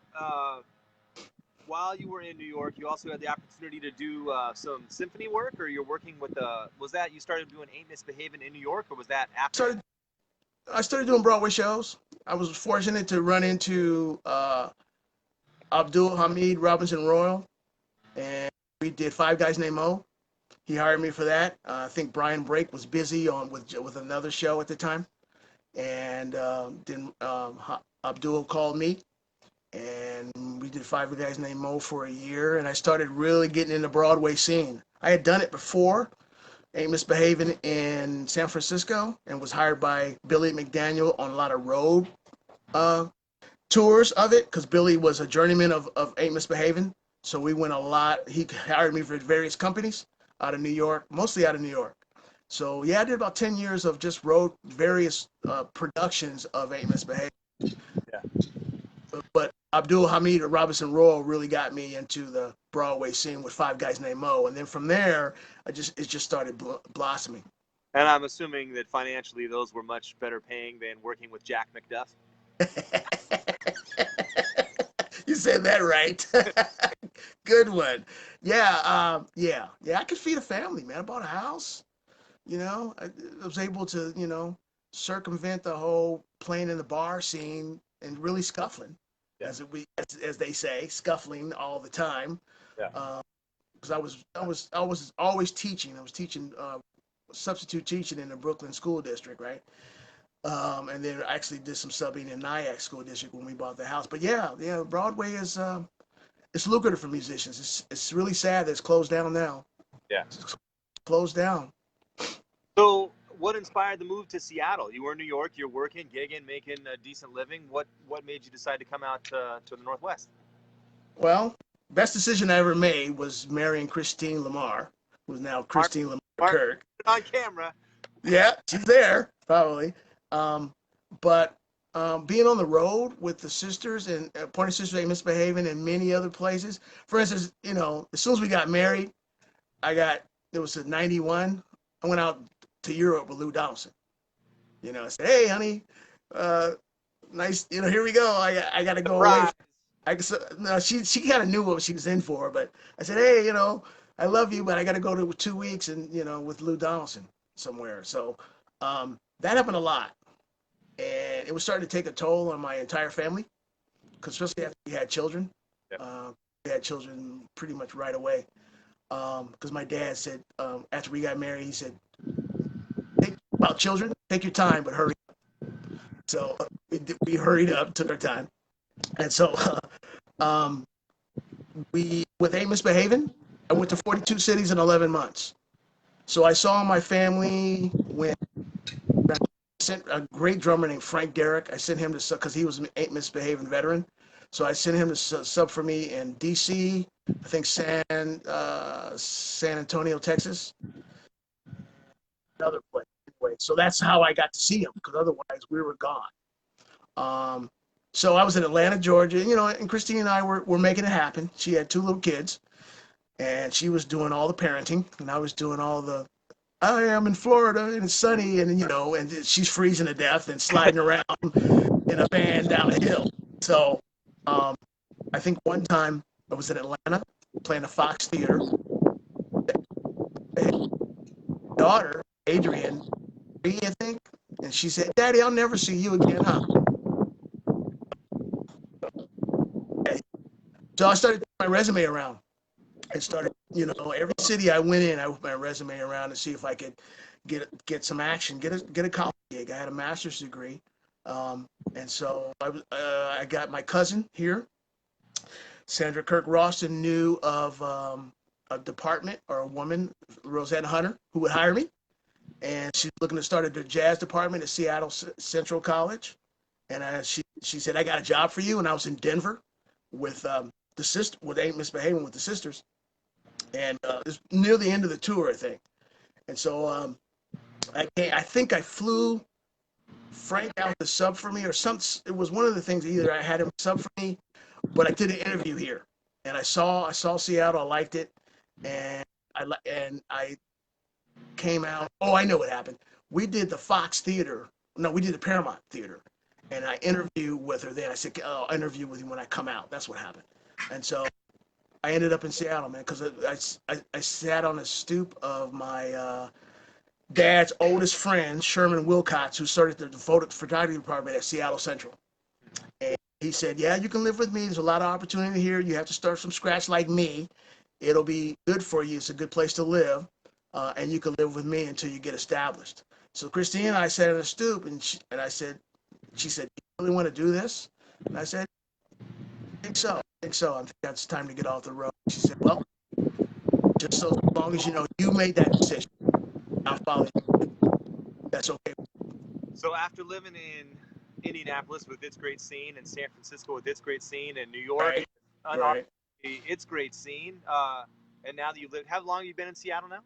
while you were in New York, you also had the opportunity to do some symphony work, or you're working with was that you started doing Ain't Misbehaving in New York, or was that after that? started I started doing Broadway shows. I was fortunate to run into Abdul Hamid Robinson Royal, and we did Five Guys Named Mo. He hired me for that. I think Brian Brake was busy on with another show at the time, and then Abdul called me, and we did Five Guys Named Mo for a year, and I started really getting in the Broadway scene. I had done it before, Ain't Misbehaving in San Francisco, and was hired by Billy McDaniel on a lot of road uh, tours of it, because Billy was a journeyman of Ain't Misbehaving. So we went a lot. He hired me for various companies out of New York, mostly out of New York. So yeah, I did about 10 years of just road various productions of Ain't Misbehaving. Yeah. But Abdul Hamid or Robinson Royal really got me into the Broadway scene with Five Guys Named Mo, and then from there, it just started blossoming. And I'm assuming that financially those were much better paying than working with Jack Mcduff. You said that right. Good one. Yeah, yeah. I could feed a family, man. I bought a house. I was able to, circumvent the whole playing in the bar scene and really scuffling, Yeah. as they say, scuffling all the time. Yeah. Because I was always teaching. I was teaching substitute teaching in the Brooklyn School District, right? And then I actually did some subbing in Nyack School District when we bought the house. But yeah, Broadway is it's lucrative for musicians. It's really sad that it's closed down now. Yeah. It's closed down. So, what inspired the move to Seattle? You were in New York. You're working, gigging, making a decent living. What made you decide to come out to the Northwest? Well, best decision I ever made was marrying Christine Lamar, who's now Christine Lamar Kirk. On camera. Yeah, she's there probably. But being on the road with the sisters and Pointer Sisters Ain't Misbehaving and many other places. For instance, as soon as we got married, it was in '91. I went out to Europe with Lou Donaldson. I said, "Hey, honey, nice. Here we go. I got to go away." No, she kind of knew what she was in for, but I said, "Hey, I love you, but I got to go to 2 weeks and with Lou Donaldson somewhere." So that happened a lot, and it was starting to take a toll on my entire family, because especially after we had children. Yep. We had children pretty much right away, because my dad said after we got married, he said, about children, take your time, but hurry up. So we hurried up, took our time. And so with Ain't Misbehaving, I went to 42 cities in 11 months. So I saw my family when I sent a great drummer named Frank Derrick. I sent him to, because he was an Ain't Misbehaving veteran. So I sent him to sub for me in D.C., I think San Antonio, Texas, another place. Anyway, so that's how I got to see him, because otherwise we were gone. So I was in Atlanta, Georgia, and Christine and I were making it happen. She had 2 little kids, and she was doing all the parenting, and I was doing all the, I am in Florida, and it's sunny, and and she's freezing to death and sliding around in a van down a hill. So I think one time I was in Atlanta playing a Fox Theater. Daughter, Adrian, I think, and she said, "Daddy, I'll never see you again, huh?" So I started my resume around. I started, every city I went in, I put my resume around to see if I could get some action, get a college gig. I had a master's degree, and so I got my cousin here, Sandra Kirk Rawson, knew of a department or a woman, Roseanne Hunter, who would hire me, and she's looking to start a jazz department at Seattle Central College, and she said, "I got a job for you," and I was in Denver with the sister, with Ain't Misbehaving with the sisters, and it's near the end of the tour, I think. And so I think I flew Frank out to sub for me, or something. It was one of the things, either I had him sub for me, but I did an interview here, and I saw Seattle, I liked it, and I came out. Oh, I know what happened. We did the Fox Theater. No, we did the Paramount Theater, and I interviewed with her then. I said, "Oh, I'll interview with you when I come out." That's what happened. And so I ended up in Seattle, man, because I sat on the stoop of my dad's oldest friend, Sherman Wilcox, who started the photography department at Seattle Central. And he said, "Yeah, you can live with me. There's a lot of opportunity here. You have to start from scratch like me. It'll be good for you. It's a good place to live. and you can live with me until you get established. So Christine and I sat on a stoop, and she said, "You really want to do this?" And I said, "I think so. I think so. I think that's time to get off the road." She said, "Well, just so as long as you know you made that decision, I'll follow you. That's okay." So after living in Indianapolis with its great scene, and San Francisco with its great scene, and New York, Right, unarguably right. its great scene, and now that you live, how long have you been in Seattle now?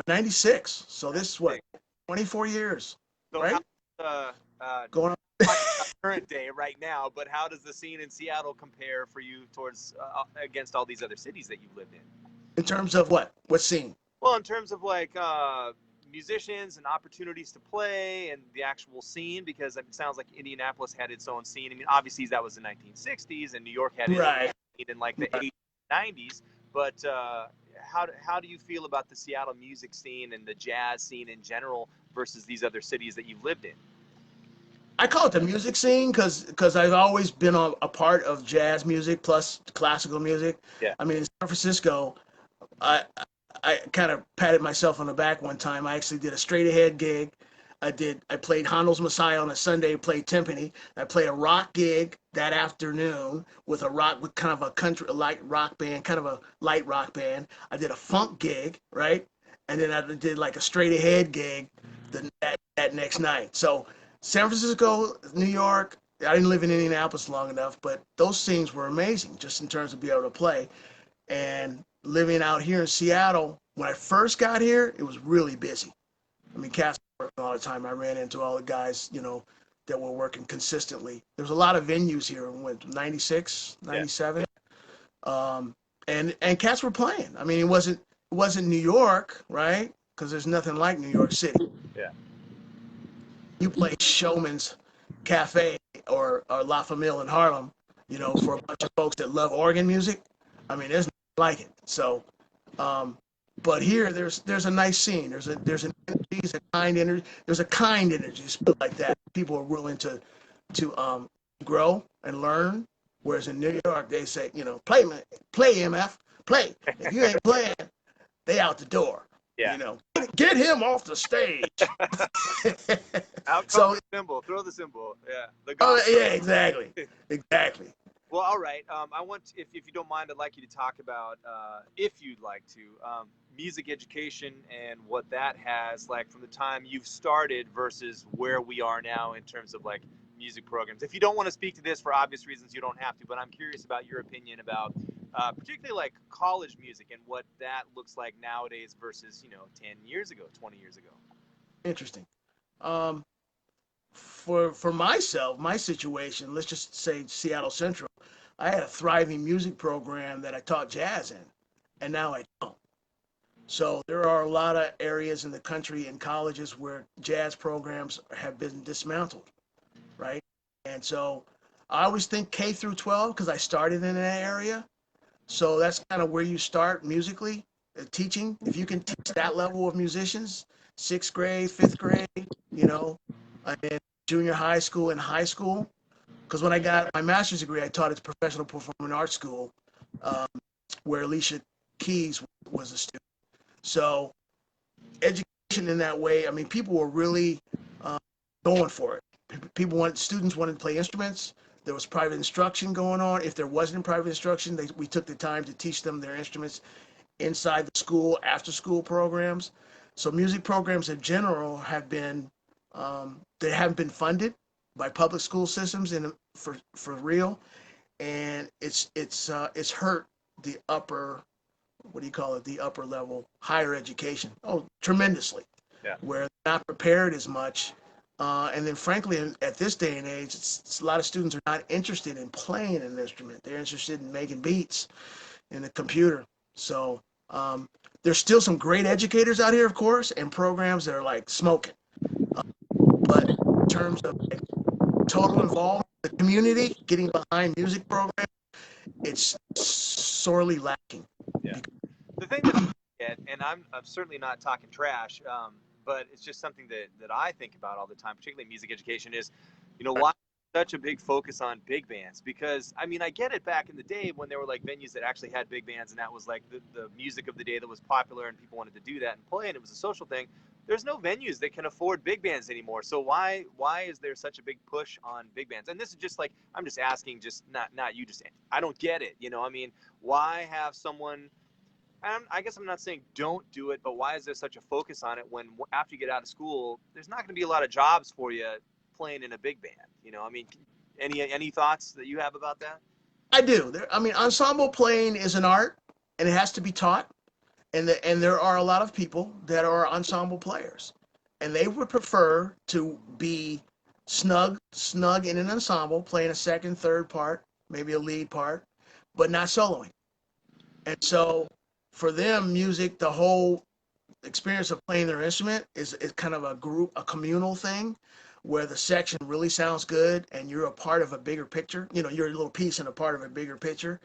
96. So this is what, 96. 24 years, So how, right? not Going on talking about current day right now, but how does the scene in Seattle compare for you towards against all these other cities that you've lived in? in terms of what? What scene? Well, in terms of like musicians and opportunities to play and the actual scene, because it sounds like Indianapolis had its own scene. I mean, obviously that was the 1960s, and New York had its Right. scene in like the Right. 80s, 90s. But how do you feel about the Seattle music scene and the jazz scene in general versus these other cities that you've lived in? I call it the music scene because I've always been a part of jazz music plus classical music. Yeah. I mean, in San Francisco, I I kind of patted myself on the back one time. I actually did a straight ahead gig. I played Handel's Messiah on a Sunday, played timpani. I played a rock gig that afternoon with kind of a country, a light rock band, kind of a light rock band. I did a funk gig, right? And then I did like a straight ahead gig that next night. So San Francisco, New York, I didn't live in Indianapolis long enough, but those scenes were amazing just in terms of being able to play. And living out here in Seattle, when I first got here, it was really busy. I mean, cats were working all the time. I ran into all the guys, that were working consistently. There's a lot of venues here in 96, Yeah. 97. Um, and cats were playing. I mean, it wasn't New York, right? Because there's nothing like New York City. Yeah. You play Showman's Cafe or La Famille in Harlem, for a bunch of folks that love organ music. I mean, there's nothing like it. So, um, but here there's a nice scene. There's an energy, there's a kind energy. There's a kind energy, just put it like that. People are willing to grow and learn. Whereas in New York, they say, play MF, play. If you ain't playing, they out the door. Yeah. Get him off the stage. Out comes So, the symbol. Throw the symbol. Yeah. The oh gospel. yeah, exactly, exactly. Well, all right. I want, if you don't mind, I'd like you to talk about, if you'd like to, music education and what that has like from the time you've started versus where we are now in terms of like music programs. If you don't want to speak to this for obvious reasons, you don't have to. But I'm curious about your opinion about, particularly like college music and what that looks like nowadays versus 10 years ago, 20 years ago. Interesting. Um, for myself, my situation, let's just say Seattle Central, I had a thriving music program that I taught jazz in, and now I don't. So there are a lot of areas in the country and colleges where jazz programs have been dismantled, right? And so I always think K through 12 because I started in that area. So that's kind of where you start musically, teaching. If you can teach that level of musicians, sixth grade, fifth grade, and junior high school and high school. Because when I got my master's degree, I taught at the Professional Performing Arts School, um, where Alicia Keys was a student. So education in that way, I mean, people were really uh, going for it. Students wanted to play instruments. There was private instruction going on. If there wasn't private instruction, we took the time to teach them their instruments inside the school, after school programs. So music programs in general they haven't been funded by public school systems for real, and it's hurt the upper, what do you call it, the upper level higher education, tremendously, Yeah. where they're not prepared as much. And then, frankly, at this day and age, it's a lot of students are not interested in playing an instrument. They're interested in making beats in the computer. So um, there's still some great educators out here, of course, and programs that are like smoking. Uh, but in terms of like, total involvement in the community, getting behind music programs, it's sorely lacking. Yeah. The thing that I get, and I'm certainly not talking trash, but it's just something that I think about all the time, particularly music education, is, why such a big focus on big bands? Because I mean, I get it back in the day when there were like venues that actually had big bands, and that was like the music of the day that was popular, and people wanted to do that and play, and it was a social thing. There's no venues that can afford big bands anymore. So why is there such a big push on big bands? And this is just like, I'm just asking, just not you, just I don't get it. You know, I mean, why have someone? I guess I'm not saying don't do it, but why is there such a focus on it when after you get out of school, there's not going to be a lot of jobs for you playing in a big band? You know, I mean, any thoughts that you have about that? I do. I mean, ensemble playing is an art, and it has to be taught. And there are a lot of people that are ensemble players, and they would prefer to be snug in an ensemble, playing a second, third part, maybe a lead part, but not soloing. And so, for them, music, the whole experience of playing their instrument is kind of a communal thing, where the section really sounds good, and you're a part of a bigger picture. You know, you're a little piece and a part of a bigger picture.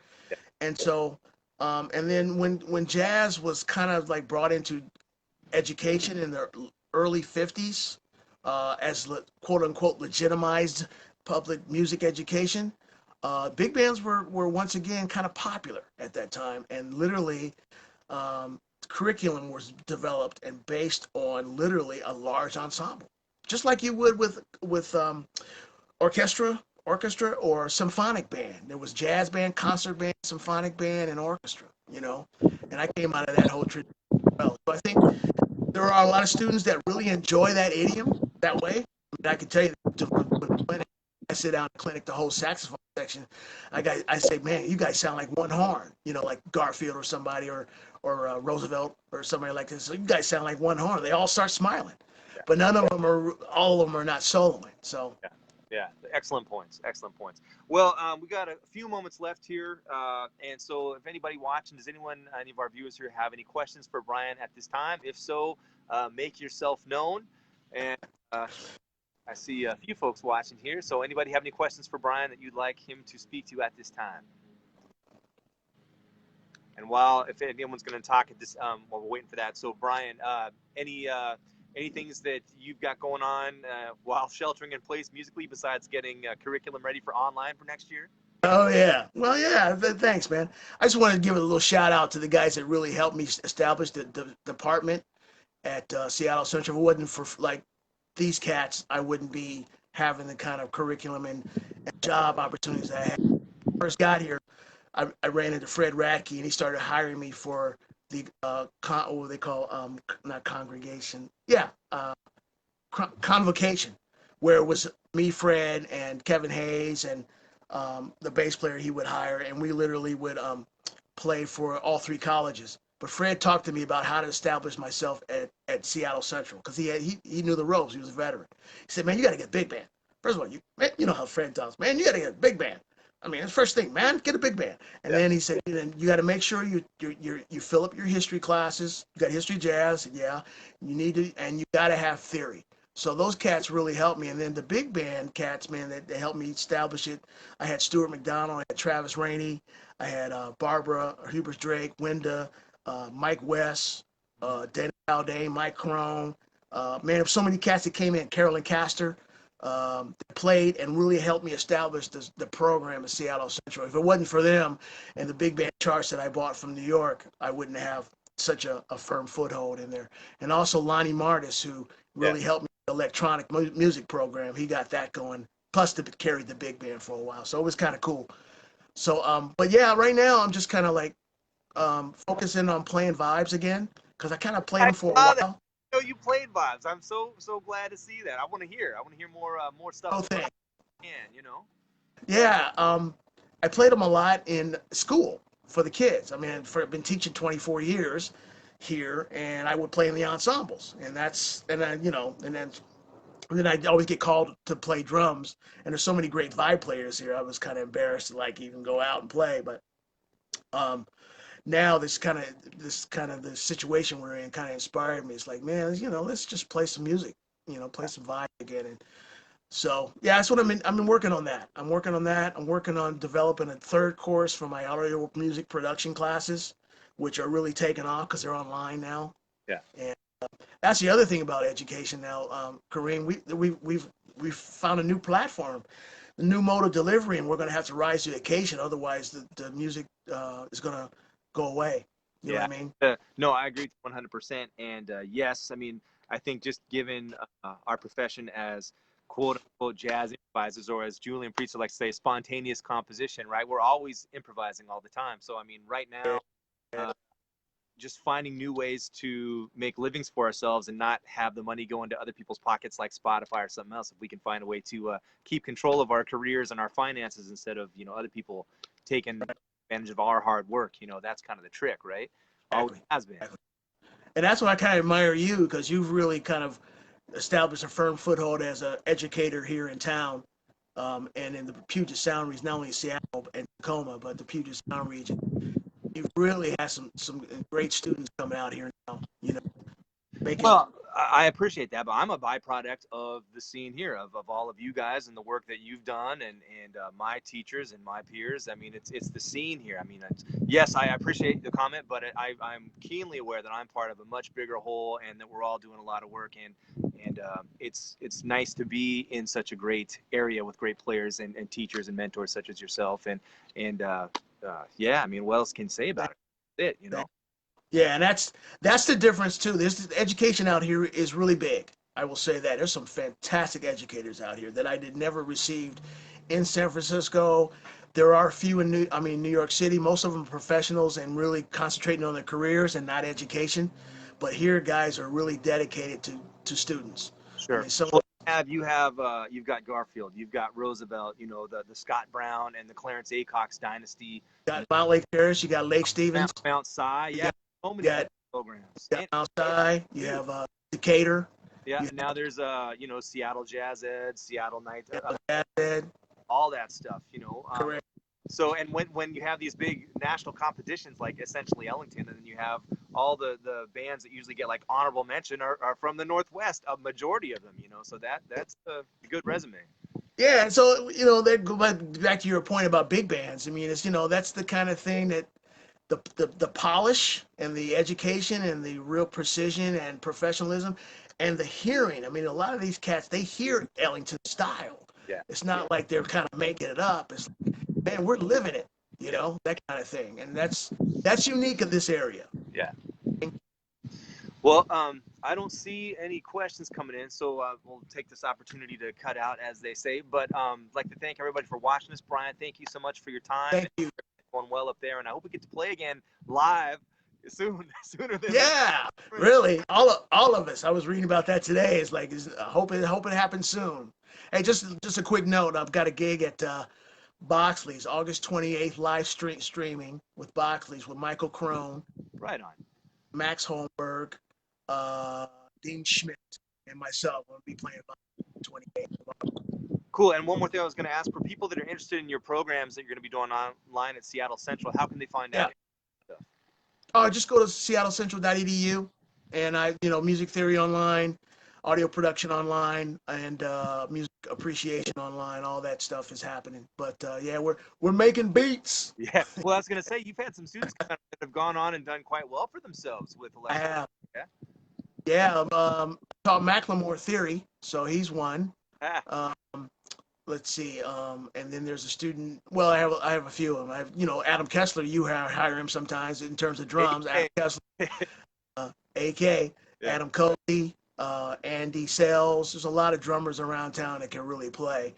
And so, and then when jazz was kind of like brought into education in the early 50s, as quote unquote legitimized public music education, big bands were once again kind of popular at that time. And literally, curriculum was developed and based on literally a large ensemble, just like you would with orchestra or symphonic band. There was jazz band, concert band, symphonic band, and orchestra, you know. And I came out of that whole tradition as well. So I think there are a lot of students that really enjoy that idiom that way. I mean, I can tell you when I sit down in clinic, the whole saxophone section, I say, man, you guys sound like one horn, you know, like Garfield or somebody or Roosevelt or somebody like this. So you guys sound like one horn. They all start smiling, but all of them are not soloing. So. Yeah. Yeah, excellent points. Excellent points. Well, we got a few moments left here, and so if anybody watching, does any of our viewers here have any questions for Brian at this time? If so, make yourself known. And I see a few folks watching here. So anybody have any questions for Brian that you'd like him to speak to at this time? And if anyone's going to talk at this, while we're waiting for that. So Brian, any things that you've got going on while sheltering in place musically besides getting curriculum ready for online for next year? Oh yeah, well yeah. Thanks, man. I just wanted to give a little shout out to the guys that really helped me establish the department at Seattle Central. If it wasn't for like these cats, I wouldn't be having the kind of curriculum and job opportunities I had. When I first got here, I ran into Fred Radke, and he started hiring me for the what they call not congregation, convocation, where it was me, Fred, and Kevin Hayes, and the bass player he would hire, and we literally would play for all three colleges. But Fred talked to me about how to establish myself at Seattle Central, because he knew the ropes. He was a veteran. He said, man, you got to get a big band. First of all, you know how Fred talks, man, you got to get a big band. I mean, that's the first thing, man, get a big band. And then he said, you got to make sure you fill up your history classes. You got history, jazz, yeah. You need to, and you got to have theory. So those cats really helped me. And then the big band cats, man, they helped me establish it. I had Stuart McDonald, I had Travis Rainey, I had Barbara, Hubert Drake, Wenda, Mike West, Dennis Haldane, Mike Crone. Man, there were so many cats that came in. Carolyn Castor played and really helped me establish the program at Seattle Central. If it wasn't for them and the big band charts that I bought from New York, I wouldn't have such a firm foothold in there. And also Lonnie Martis, who really helped me with the electronic music program. He got that going. Plus, carried the big band for a while. So it was kind of cool. So, but yeah, right now I'm just kind of like focusing on playing vibes again, because I kind of played them for a while. Oh, you played vibes. I'm so glad to see that. I want to hear more stuff. Oh, thanks. You know. Yeah, I played them a lot in school for the kids. I mean, I've been teaching 24 years here, and I would play in the ensembles, and then I always get called to play drums, and there's so many great vibe players here. I was kind of embarrassed to like even go out and play, but now this kind of the situation we're in kind of inspired me. It's like, man, let's just play some music, play some vibe again. And so yeah, that's what I've been working on that. I'm working on developing a third course for my audio music production classes, which are really taking off because they're online now. Yeah. And that's the other thing about education now, Kareem. We've found a new platform. new mode of delivery, and we're going to have to rise to the occasion. Otherwise, the music is going to go away. You know Yeah. what I mean? No, I agree 100%. And yes, I mean, I think just given our profession as quote unquote jazz improvisers, or as Julian Priester likes to say, spontaneous composition, right? We're always improvising all the time. So, I mean, right now, uh, just finding new ways to make livings for ourselves and not have the money go into other people's pockets like Spotify or something else. If we can find a way to keep control of our careers and our finances instead of, other people taking advantage of our hard work, that's kind of the trick, right? Always has been. And that's why I kind of admire you, because you've really kind of established a firm foothold as an educator here in town, and in the Puget Sound region, not only Seattle and Tacoma, but the Puget Sound region. You've really had some great students coming out here now, making. Well, I appreciate that, but I'm a byproduct of the scene here, of all of you guys and the work that you've done, and my teachers and my peers. I mean, it's the scene here. I mean, yes, I appreciate the comment, but I'm keenly aware that I'm part of a much bigger whole, and that we're all doing a lot of work. And it's nice to be in such a great area with great players and teachers and mentors such as yourself. And yeah, I mean, what else can you say about it? Yeah, and that's the difference too. This education out here is really big. I will say that there's some fantastic educators out here that I did never received in San Francisco. There are a few in New York City. Most of them are professionals and really concentrating on their careers and not education. But here, guys are really dedicated to students. Sure. I mean, some You've got Garfield, you've got Roosevelt, the Scott Brown and the Clarence Acox dynasty. got Mount Lake Terrace, you got Lake Stevens, Mount Si, yeah, so many programs. You got Mount Si, you have Decatur. Yeah, now there's Seattle Jazz Ed, Seattle Night, Jazz Ed, all that stuff. Correct. So, and when you have these big national competitions like essentially Ellington, and then you have all the bands that usually get like honorable mention are from the Northwest, a majority of them, so that's a good resume. Yeah, and so they go back to your point about big bands. I mean, it's that's the kind of thing that the polish and the education and the real precision and professionalism and the hearing. I mean, a lot of these cats, they hear Ellington style. Yeah. It's not like they're kind of making it up. It's like, man, we're living it, that kind of thing. And that's unique in this area. Yeah. Well, I don't see any questions coming in, so we'll take this opportunity to cut out, as they say. But I'd like to thank everybody for watching this. Brian, thank you so much for your time. Thank you. Going well up there, and I hope we get to play again live sooner than really, all of us. I was reading about that today. It's like, I hope it happens soon. Hey, just a quick note. I've got a gig at Boxley's August 28th, live streaming with Boxley's with Michael Crone, right on, Max Holmberg, Dean Schmidt, and myself. I'll be playing Boxley 28th. Cool. And one more thing I was going to ask, for people that are interested in your programs that you're going to be doing online at Seattle Central, how can they find out? Just go to seattlecentral.edu, and music theory online, audio production online, and music appreciation online. All that stuff is happening. But yeah, we're making beats. Yeah. Well, I was going to say, you've had some students that have gone on and done quite well for themselves with electric. I have. Yeah. Taught Macklemore theory, so he's one. Let's see. And then there's a student. Well, I have a few of them. I have, Adam Kessler. You hire him sometimes in terms of drums. Adam Kessler, AK, Adam Cody, Andy Sells. There's a lot of drummers around town that can really play.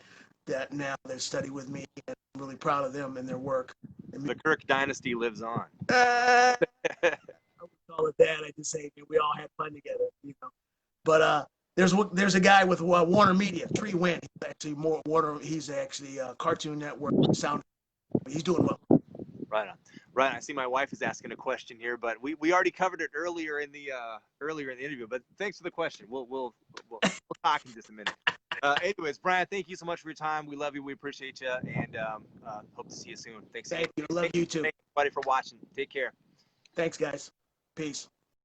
That now they study with me, and I'm really proud of them and their work. The Kirk dynasty lives on. I wouldn't call it that. I just say we all had fun together, But there's a guy with Warner Media, Tree Wynn. He's actually more Warner. He's actually Cartoon Network sound. He's doing well. Right on. I see my wife is asking a question here, but we already covered it earlier in the interview. But thanks for the question. We'll talk in just a minute. Anyways, Brian, thank you so much for your time. We love you. We appreciate you, and hope to see you soon. Thanks. Thank you. Love you too. Thanks everybody for watching. Take care. Thanks, guys. Peace.